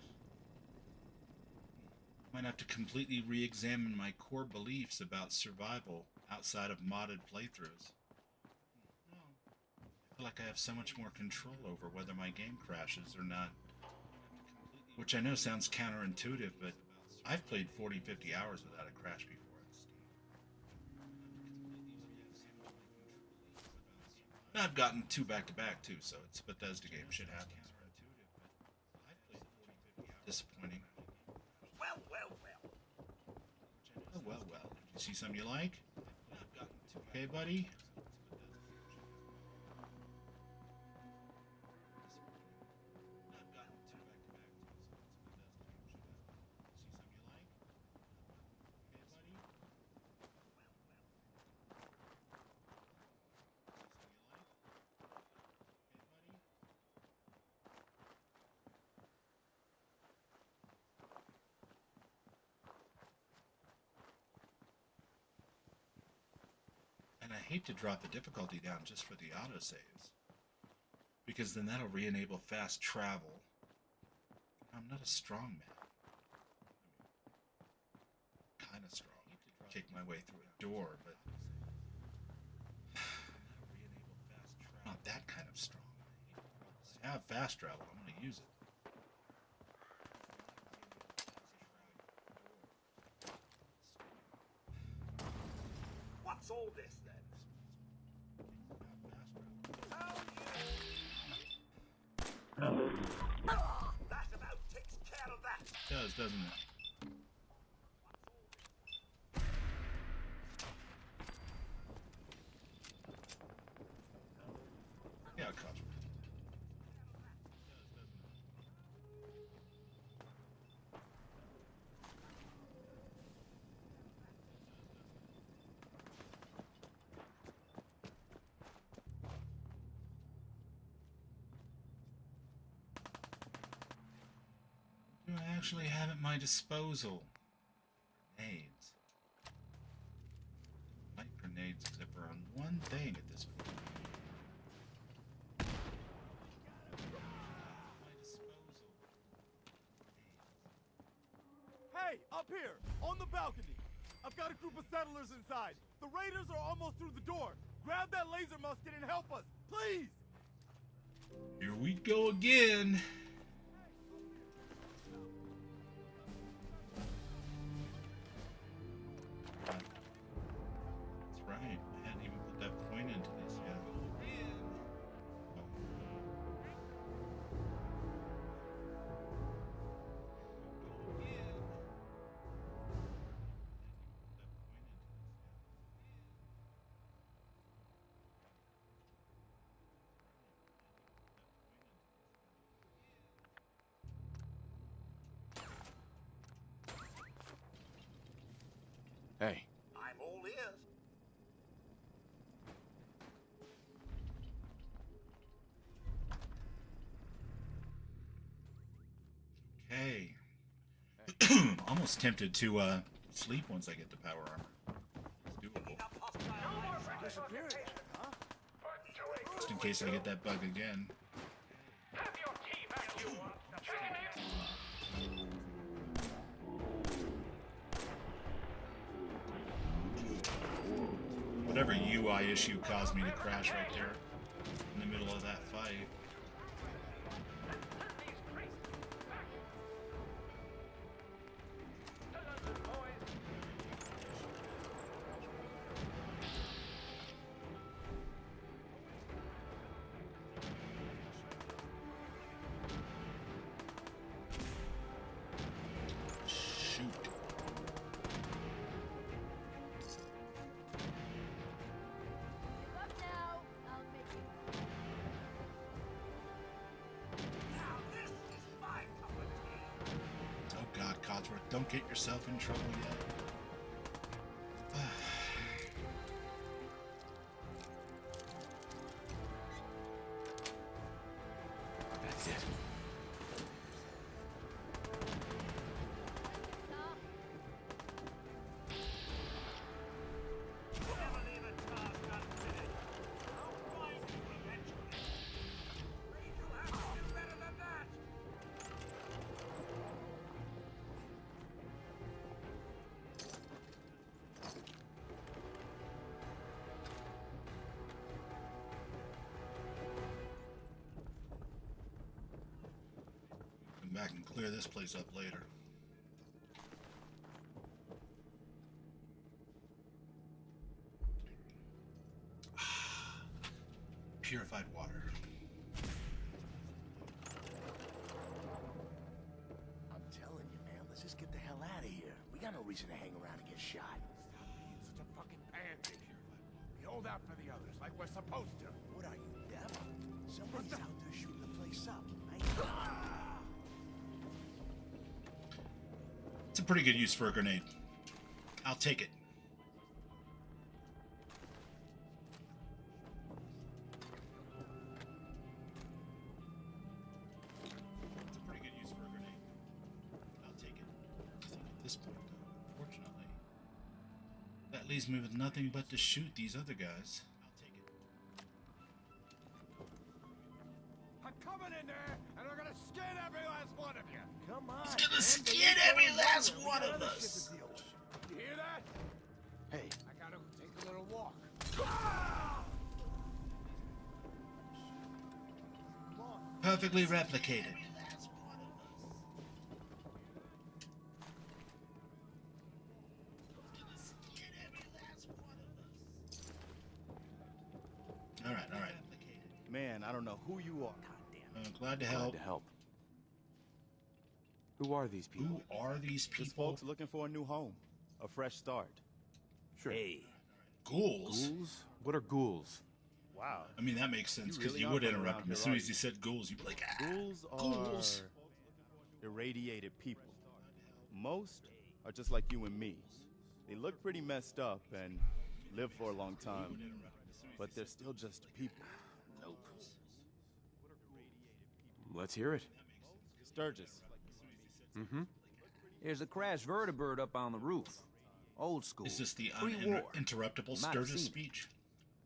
might have to completely re-examine my core beliefs about survival outside of modded playthroughs. No, I feel like I have so much more control over whether my game crashes or not. Which I know sounds counterintuitive, but I've played 40-50 hours without a crash before. I've gotten 2 back-to-back too, so it's a Bethesda game. Shit happens. Disappointing. Well. Oh, well. Did you see something you like? Okay, buddy? And I hate to drop the difficulty down just for the autosaves, because then that'll re-enable fast travel. I'm not a strong man. I mean, kind of strong. Kick my way through a door, but not that kind of strong. I have fast travel. I'm going to use it. What's all this then? That about takes care of that. It does, doesn't it? Yeah, Cosworth. Do I actually have at my disposal? Grenades. Light grenades except for on one thing at this point. Hey, up here, on the balcony. I've got a group of settlers inside. The raiders are almost through the door. Grab that laser musket and help us, please! Here we go again. That's right. I hadn't even put that point into this yet. Hey, I'm all ears. Okay. Almost tempted to sleep once I get the power armor. It's doable. Just in case I get that bug again. Whatever UI issue caused me to crash right there in the middle of that fight. Don't get yourself in trouble yet. that's it. Back and clear this place up later. Purified water. I'm telling you, man, let's just get the hell out of here. We got no reason to hang around and get shot. Stop being such a fucking pansy. We hold out for the others like we're supposed to. What are you, deaf? Somebody's out there shooting the place up. It's a pretty good use for a grenade. I'll take it. It's a pretty good use for a grenade. I'll take it. I think at this point, though, unfortunately, that leaves me with nothing but to shoot these other guys. I'll take it. I'm coming in there, and we're gonna skin every last one of you. Come on. He's gonna skin every last one of us. You hear that? Hey, I gotta go take a little walk. Perfectly replicated. All right. Man, I don't know who you are. Glad to Glad help. to help. Who are these people? Who are these Just people? folks looking for a new home, a fresh start. Sure. Hey, Ghouls? Ghouls? What are ghouls? Wow. I mean, that makes sense You because really you are would from interrupt around him. As here, soon are as he you? said ghouls, you'd be like, ah, Ghouls are ghouls. irradiated people. Most are just like you and me. They look pretty messed up and live for a long time, but they're still just people. Nope. Let's hear it. Sturgis. Mm-hmm. there's a crashed vertibird up on the roof. Old school. Is this the pre-war. uninterruptible You might have Sturgis seen it. speech?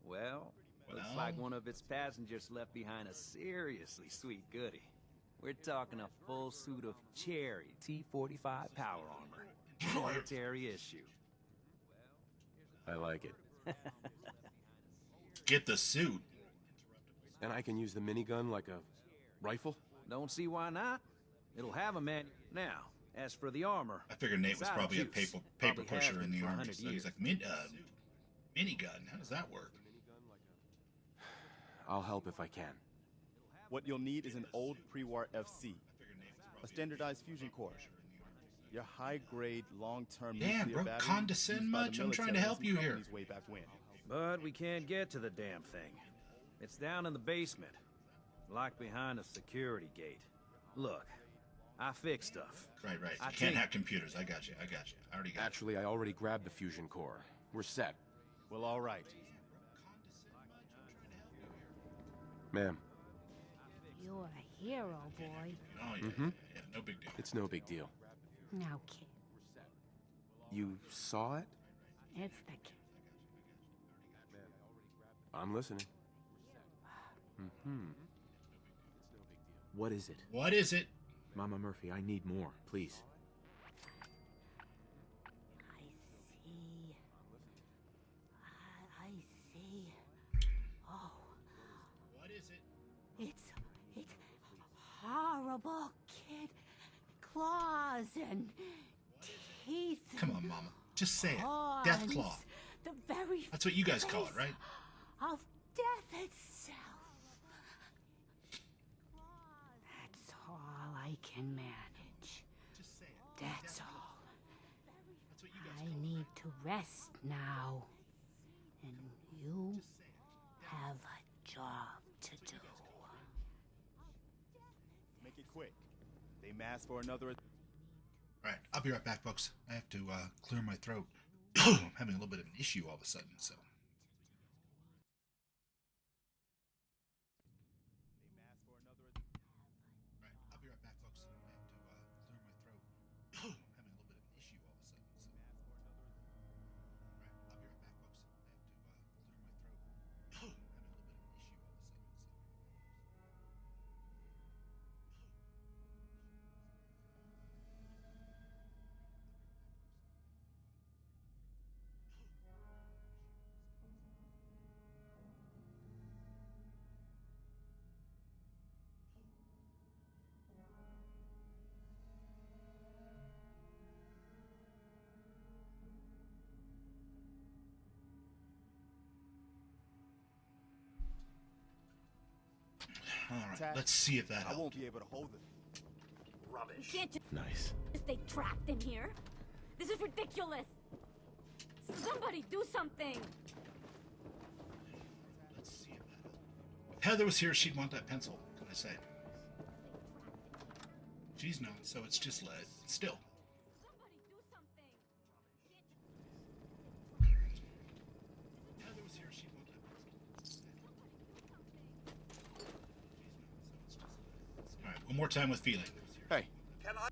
Well, looks like one of its passengers left behind a seriously sweet goodie. We're talking a full suit of cherry T-45 power armor. Military issue. I like it. Get the suit. And I can use the minigun like a rifle? Don't see why not. It'll have a man. Now, as for the armor, I figured Nate was it's out of probably a juice. paper Probably has pusher in been the for army. 100 So he's years. like, minigun. How does that work? I'll help if I can. What you'll need is an old pre-war FC, a standardized fusion core. Your high-grade, long-term Damn, nuclear bro, battery condescend used by the much? I'm trying to military help and you here. companies Way back when. But we can't get to the damn thing. It's down in the basement. Locked behind a security gate. Look, I fix stuff. Right. I You can't take- hack computers. I got you. I already got Actually, I already grabbed the fusion core. We're set. Well, all right. Ma'am, You're a hero, boy. it. Oh, yeah. No big deal. it's no big deal. Now, kid, You saw it? it's the kid. I'm listening. What is it? What is it? Mama Murphy, I need more, please. I see. I see. Oh, What is it? it's horrible, kid. Claws and teeth. Come on, Mama. Just say it. Horns. Deathclaw. The very That's what you guys call it, face right? of death itself. That's all I can manage. Just say it. That's all. That's what you guys I need to rest now. And you have a job to do. Make it quick. They masked for another. All right, I'll be right back, folks. I have to clear my throat. I'm having a little bit of an issue all of a sudden, so. They masked for another. All right, I'll be right back, folks. I have to clear my throat. I'm having a little bit of an issue all of a sudden, so. All right, I'll be right back, folks. I have to clear my throat. I'm having a little bit of an issue all of a sudden, so. All right, Tack, let's see if that I helped. won't be able to hold it. Rubbish. Can't just Nice. stay trapped in here. This is ridiculous. Somebody do something. Let's see if that helped. If Heather was here, she'd want that pencil. What can I say? She's not, so it's just lead. Still. Somebody do something. If Heather was here, she'd want that pencil. All right, one more time with feeling. Hey, Can I?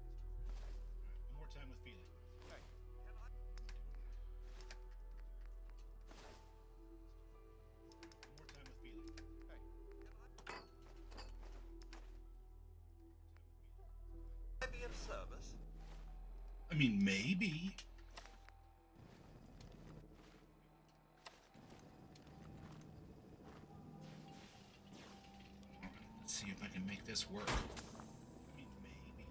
One more time with feeling. One more time with feeling. Can I be of service? I mean, maybe. All right, let's see if I can make this work. I mean, maybe.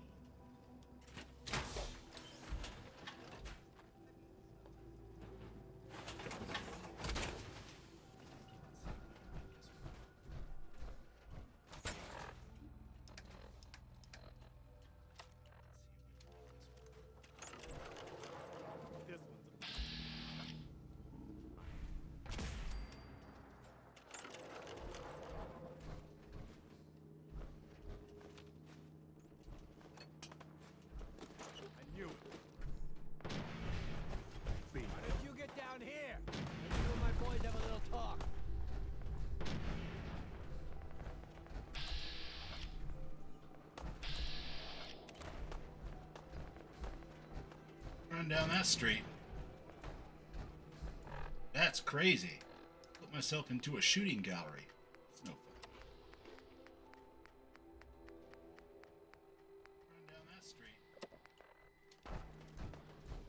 This one's. I knew it. Why don't you get down here? You and my boys have a little talk. Run down that street. That's crazy. Put myself into a shooting gallery. It's no fun. Run down that street.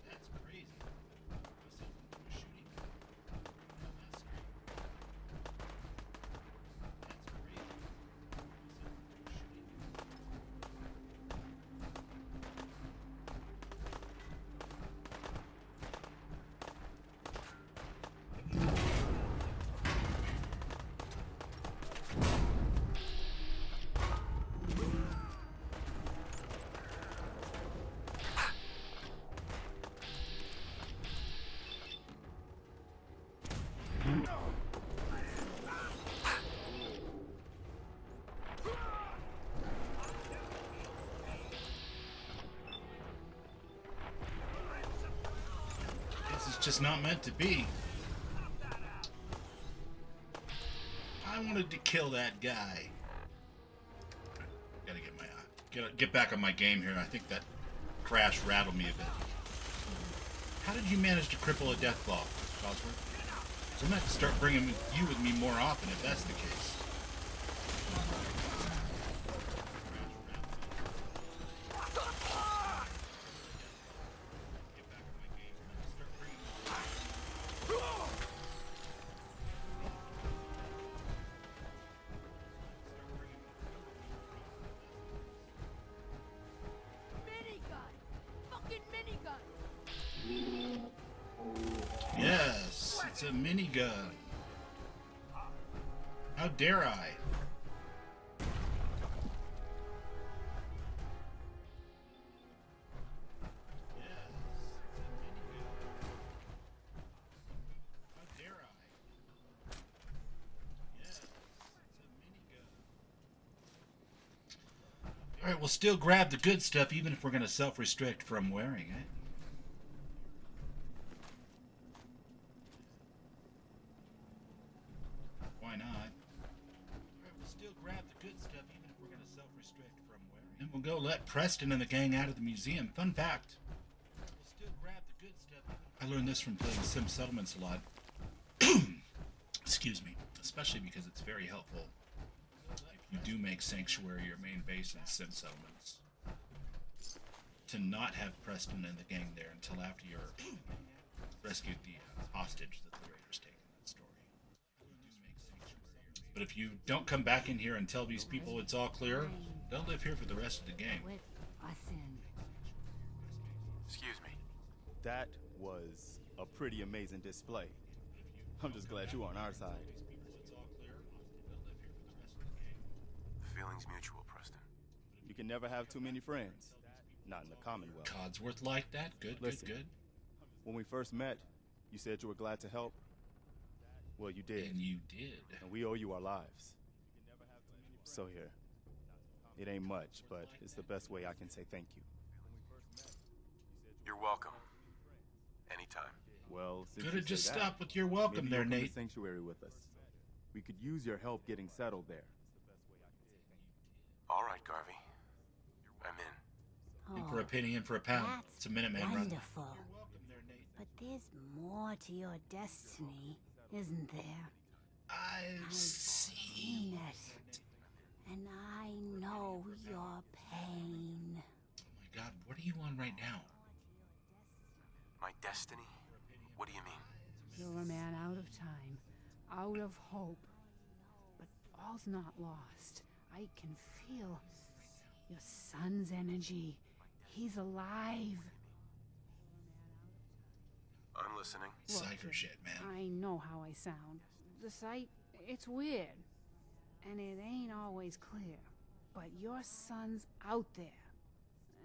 That's crazy. Put myself into a shooting gallery. Run down that street. That's crazy. Put myself into a shooting gallery. just not meant to be. I wanted to kill that guy. Gotta get back on my game here. I think that crash rattled me a bit. How did you manage to cripple a Deathclaw, Cosworth? So I'm gonna have to start bringing you with me more often if that's the case. Yes, it's a minigun. How dare I? Alright, we'll still grab the good stuff even if we're going to self-restrict from wearing it. Why not? Alright, we'll still grab the good stuff even if we're going to self-restrict from wearing it. And we'll go let Preston and the gang out of the museum. Fun fact. We'll still grab the good stuff. I learned this from playing Sim Settlements a lot. Excuse me. Especially because it's very helpful if you do make Sanctuary your main base in Sim Settlements, to not have Preston and the gang there until after you're rescued the hostage that the Raiders take in that story. But if you don't come back in here and tell these people it's all clear, they'll live here for the rest of the game. Excuse me. That was a pretty amazing display. I'm just glad you're on our side. The feeling's mutual, Preston. You can never have too many friends. Not in the Commonwealth. Codsworth like that? Good, Listen, good. When we first met, you said you were glad to help. Well, you did. And you did. And we owe you our lives. So here. It ain't much, but it's the best way I can say thank you. You're welcome. Anytime. Well, since Could you have just say that, stopped with your welcome maybe there, you'll come to Nate. Sanctuary with us. We could use your help getting settled there. All right, Garvey. I'm in. In for a penny, in for a pound. It's a Minuteman run. Wonderful. But there's more to your destiny, isn't there? I've seen it. And I know your pain. Oh my god, what are you on right now? My destiny? What do you mean? You're a man out of time, out of hope. But all's not lost. I can feel your son's energy. He's alive. I'm listening. Cypher shit, man. I know how I sound. The sight, it's weird. And it ain't always clear. But your son's out there.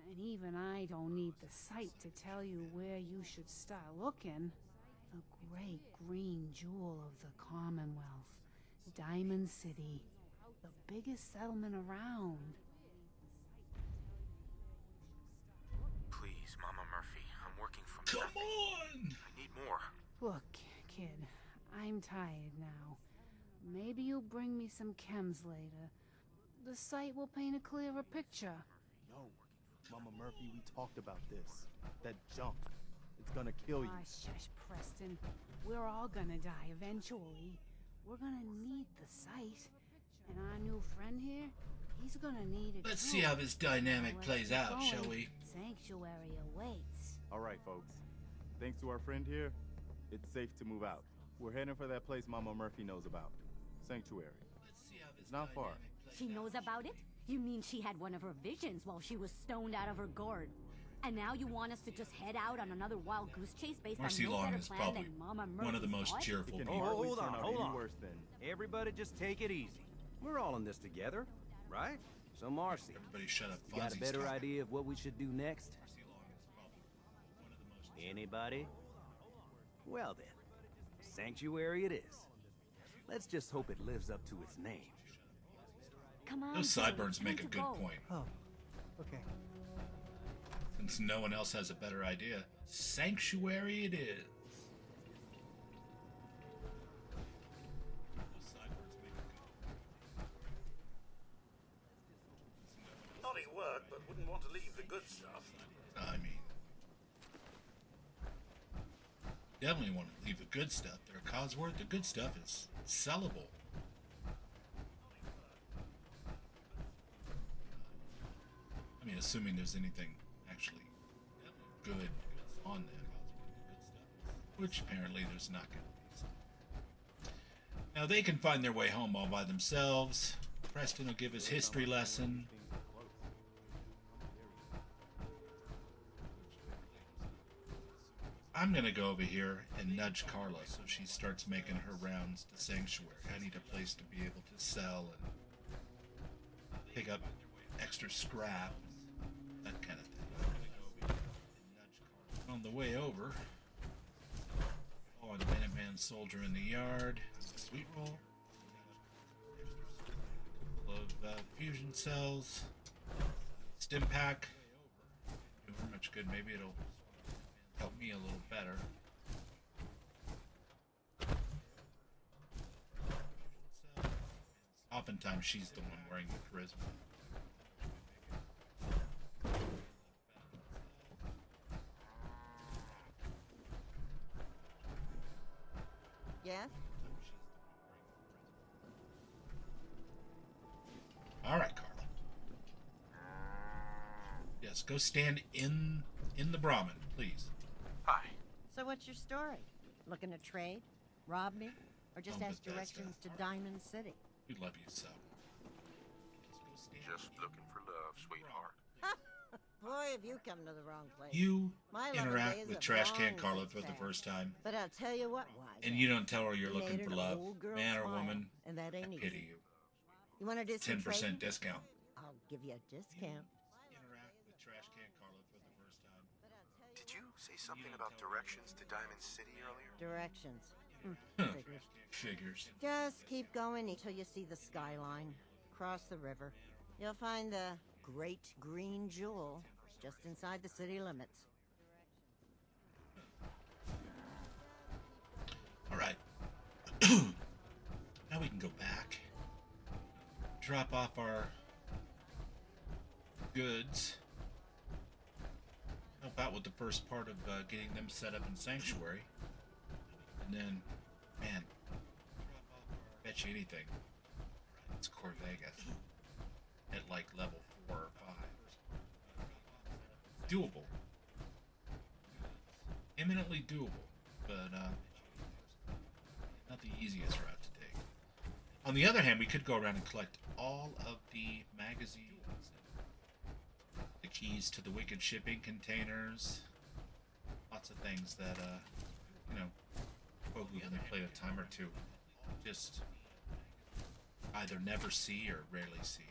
And even I don't need the sight to tell you where you should start looking. The great green jewel of the Commonwealth. Diamond City. The biggest settlement around. Please, Mama Murphy. I'm working from Come nothing. on! I need more. Look, kid, I'm tired now. Maybe you'll bring me some chems later. The sight will paint a clearer picture. No. Mama Murphy, we talked about this. That junk. It's gonna kill you. Ah, shush, Preston. We're all gonna die eventually. We're gonna need the sight. And our new friend here, he's gonna need it. Let's too. see how this dynamic Let's plays get out, going. shall we? Sanctuary awaits. All right, folks. Thanks to our friend here, it's safe to move out. We're heading for that place Mama Murphy knows about. Sanctuary. It's not far. She knows about it? You mean she had one of her visions while she was stoned out of her gourd? And now you want us to just head out on another wild goose chase based Marcy on no Long better is plan probably than Mama one of the Murphy's most thought? cheerful It can people. hardly Hold turn on, out hold any on. worse than... Everybody just take it easy. We're all in this together, right? So, Marcy, Everybody shut up. you got a Fonzie's better talking. idea of what we should do next? Marcy Long is probably one of the most Anybody? Well then, Sanctuary it is. Let's just hope it lives up to its name. Come on, Those Joey, sideburns time make a to good go. point. Oh, okay. Since no one else has a better idea, Sanctuary it is. work, but wouldn't want to leave the good stuff. I mean, definitely want to leave the good stuff there, Cosworth. The good stuff is sellable. I mean, assuming there's anything actually good on them, which apparently there's not going to be. Now they can find their way home all by themselves. Preston will give his history lesson. I'm going to go over here and nudge Carla so she starts making her rounds to Sanctuary. I need a place to be able to sell and pick up extra scrap, that kind of thing. On the way over, oh, the Minuteman soldier in the yard, sweet roll, couple of fusion cells, stim pack. Not very much good. Maybe it'll help me a little better. Oftentimes she's the one wearing the charisma. Yes? All right, Carla. Yes, go stand in the Brahmin, please. Hi. So what's your story? Looking to trade? Rob me? Or just Oh, ask directions to Diamond City? We love you so. Just looking for love, sweetheart. Boy, have you come to the wrong place. You My loving interact days with have Trash Can long Carla since for the passed. first time, But I'll tell you what, wise and man. you don't tell her you're You looking made for an love, old girl man or smile, woman. and that ain't I easy. pity you. You want to do some 10% trading? discount. I'll give you a discount. Interact with Trash Can Carla for the first time. Did you say something about directions to Diamond City earlier? Directions. Huh. Figures. Figures. Just keep going until you see the skyline. Cross the river. You'll find the Great Green Jewel just inside the city limits. All right. Now we can go back. Drop off our goods. Help out with the first part of getting them set up in Sanctuary. And then, man, bet you anything. It's Core Vegas. At like level 4 or 5. Doable. Eminently doable. But, not the easiest route to take. On the other hand, we could go around and collect all of the magazines, the keys to the wicked shipping containers, lots of things that, you know, folk who only play a time or two just either never see or rarely see.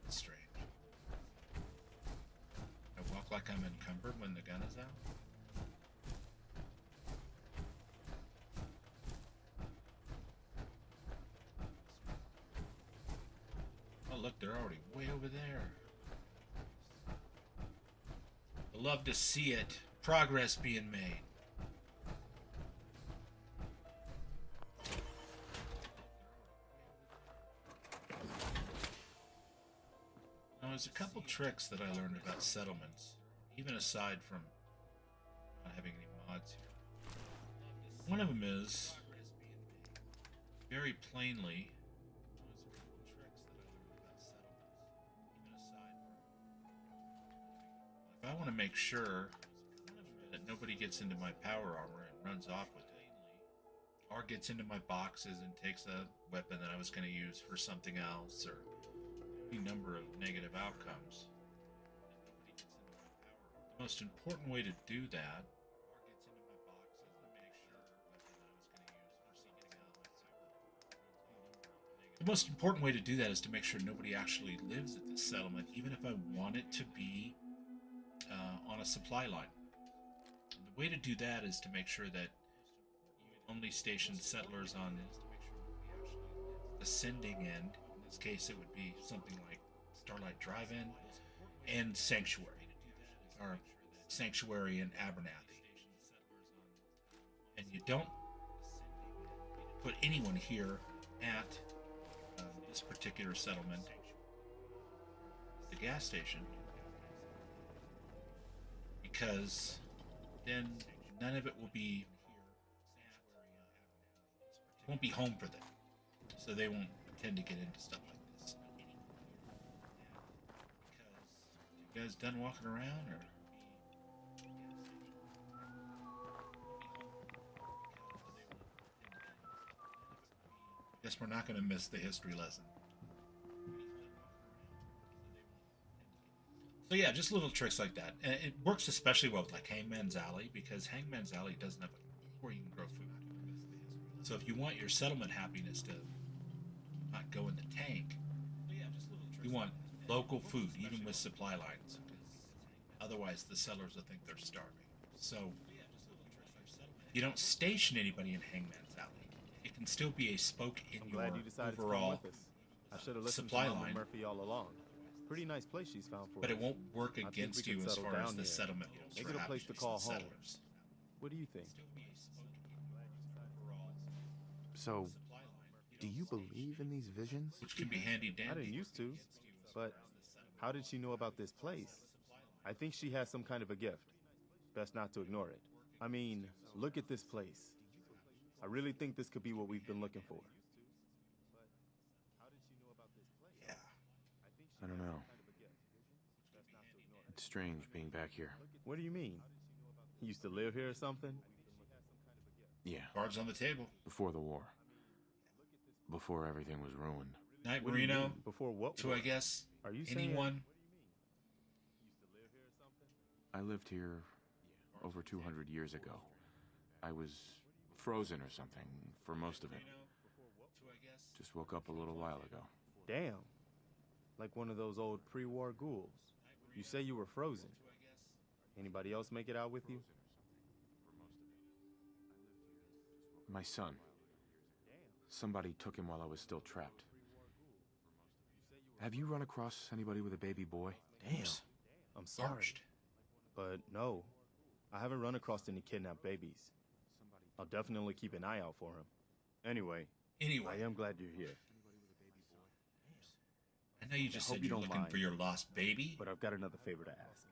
That's strange. I walk like I'm encumbered when the gun is out. Oh, look, they're already way over there. I love to see it. Progress being made. Now, there's a couple tricks that I learned about settlements, even aside from not having any mods here. One of them is, very plainly, if I want to make sure that nobody gets into my power armor and runs off with it, or gets into my boxes and takes a weapon that I was going to use for something else, or any number of negative outcomes, the most important way to do that is to make sure nobody actually lives at this settlement, even if I want it to be on a supply line. And the way to do that is to make sure that you only station settlers on the sending end. In this case, it would be something like Starlight Drive-In and Sanctuary. or sanctuary in Abernathy. And you don't put anyone here at this particular settlement, the gas station, because then none of it will be, won't be home for them, so they won't tend to get into stuff like this. You guys done walking around, or? Guess we're not going to miss the history lesson. So yeah, just little tricks like that. And it works especially well with like Hangman's Alley, because Hangman's Alley doesn't have anywhere you can grow food. So if you want your settlement happiness to not go in the tank, you want local food, even with supply lines. Otherwise, the settlers will think they're starving. So you don't station anybody in Hangman's Alley. It can still be a spoke in your Glad you decided overall to come with us. I should have listened supply to Mama line. Murphy all along. Pretty nice place she's found for But us. it won't work I think against we you can as settle far as down the here. settlement goes. Make for it a place to happiness call and home. settlers. What do you think? So, do you believe in these visions? Which can be handy I didn't dandy. used to, but how did she know about this place? I think she has some kind of a gift. Best not to ignore it. I mean, look at this place. I really think this could be what we've been looking for. Yeah. I don't know. It's strange being back here. What do you mean? You used to live here or something? Yeah, Cards on the table. before the war. Before everything was ruined. Night What do you Marino. mean? Before what? To war? I guess Are you saying- anyone. I lived here over 200 years ago. I was frozen or something for most of it. Just woke up a little while ago. Damn. Like one of those old pre-war ghouls. You say you were frozen. Anybody else make it out with you? My son. Somebody took him while I was still trapped. Have you run across anybody with a baby boy? Damn. I'm sorry. Parched. But no, I haven't run across any kidnapped babies. I'll definitely keep an eye out for him. Anyway, Anyway, I am glad you're here, I know you just hope said you you're don't looking mind. for your lost baby. but I've got another favor to ask.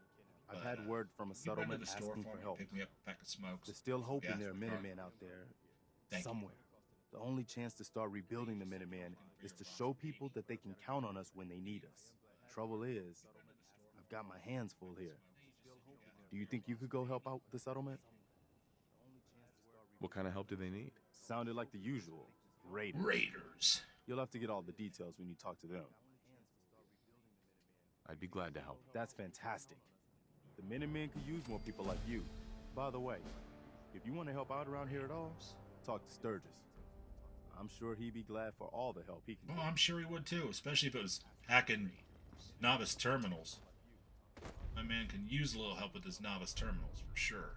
I've But, had word from a You run to settlement the store asking for for me, help. pick me up a pack of smokes. They're still hoping gas there are in the car. Minutemen out there Thank you. somewhere. The only chance to start rebuilding the Minutemen is to show people that they can count on us when they need us. Trouble is, I've got my hands full here. Do you think you could go help out the settlement? What kind of help do they need? Sounded like the usual. Raiders. Raiders. You'll have to get all the details when you talk to them. I'd be glad to help. That's fantastic. The Minutemen could use more people like you. By the way, if you want to help out around here at all, talk to Sturgis. I'm sure he'd be glad for all the help he can Well, get. I'm sure he would too, especially if it was hacking novice terminals. My man can use a little help with his novice terminals for sure.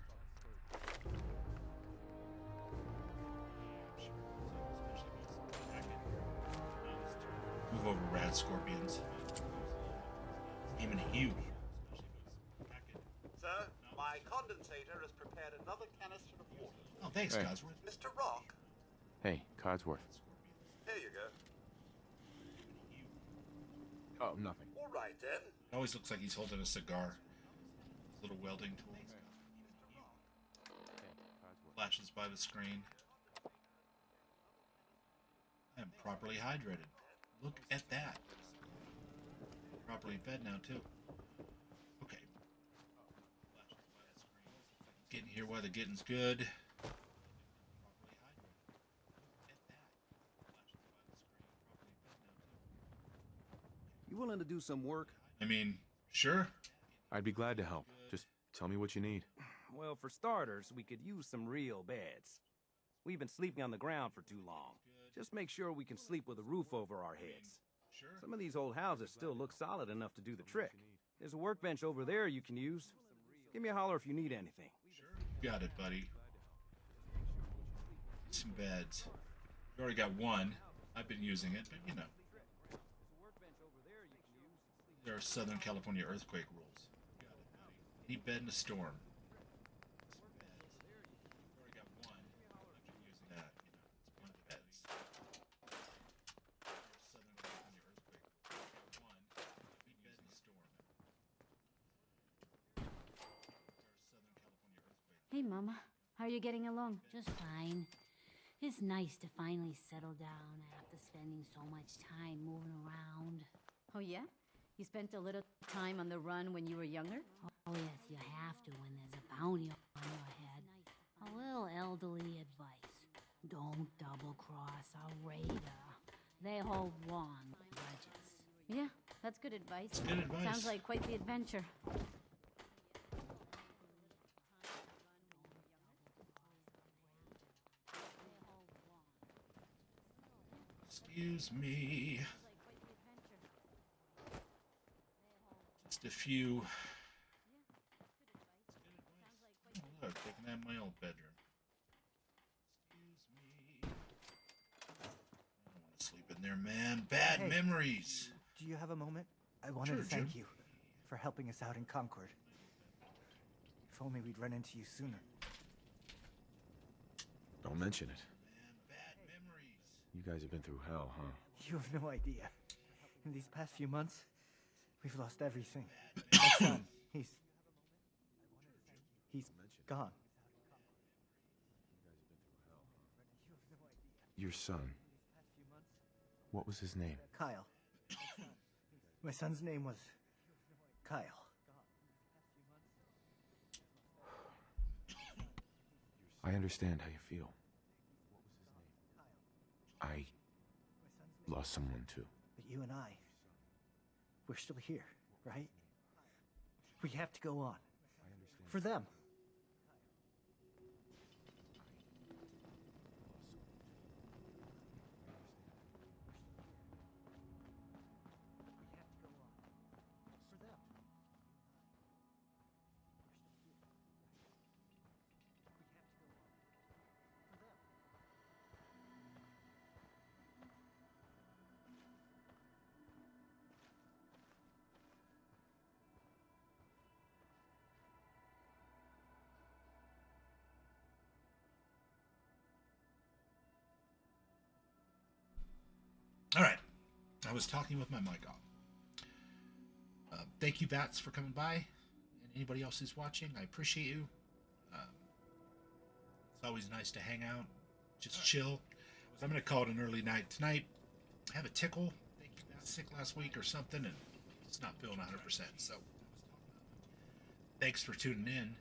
Move over, rad scorpions. Aiming at you. Sir, my condensator has prepared another canister of water. Oh, thanks, Hey. Cosworth. Mr. Rock, Hey, Codsworth. here you go. Oh, nothing. All right then. It always looks like he's holding a cigar. Little welding tool. Flashes by the screen. I am properly hydrated. Look at that. Properly fed now too. Okay. Getting here while the getting's good. You willing to do some work? I mean, sure. I'd be glad to help. Just tell me what you need. Well, for starters, we could use some real beds. We've been sleeping on the ground for too long. Just make sure we can sleep with a roof over our heads. Some of these old houses still look solid enough to do the trick. There's a workbench over there you can use. Give me a holler if you need anything. Got it, buddy. Some beds. We already got one. I've been using it, but you know. There are Southern California earthquake rules. Any bed in a storm. Already got one. I'm using that. It's one beds. Southern California earthquake. One. Any bed in a storm. Southern California earthquake. Hey, Mama. How are you getting along? Just fine. It's nice to finally settle down after spending so much time moving around. Oh, yeah? You spent a little time on the run when you were younger? Oh, yes, you have to when there's a bounty on your head. A little elderly advice. Don't double-cross a raider. They hold wrong grudges. Yeah, that's good advice. It's good advice. Sounds like quite the adventure. Excuse me. Just a few. Oh, look, they can have my old bedroom. Excuse me. I don't want to sleep in there, man. Bad Hey. memories. Do you have a moment? I wanted Sure, to thank Jim. you for helping us out in Concord. If only we'd run into you sooner. Don't mention it. Man, bad memories. You guys have been through hell, huh? You have no idea. In these past few months, we've lost everything. My son, he's gone. Your son. What was his name? Kyle. My son's name was Kyle. I understand how you feel. I lost someone too. But you and I, we're still here, right? We have to go on. For them. All right. I was talking with my mic off. Thank you, Vats, for coming by. And anybody else who's watching, I appreciate you. It's always nice to hang out, just chill. So I'm going to call it an early night tonight. I have a tickle. I was sick last week or something, and it's not feeling 100%. So thanks for tuning in.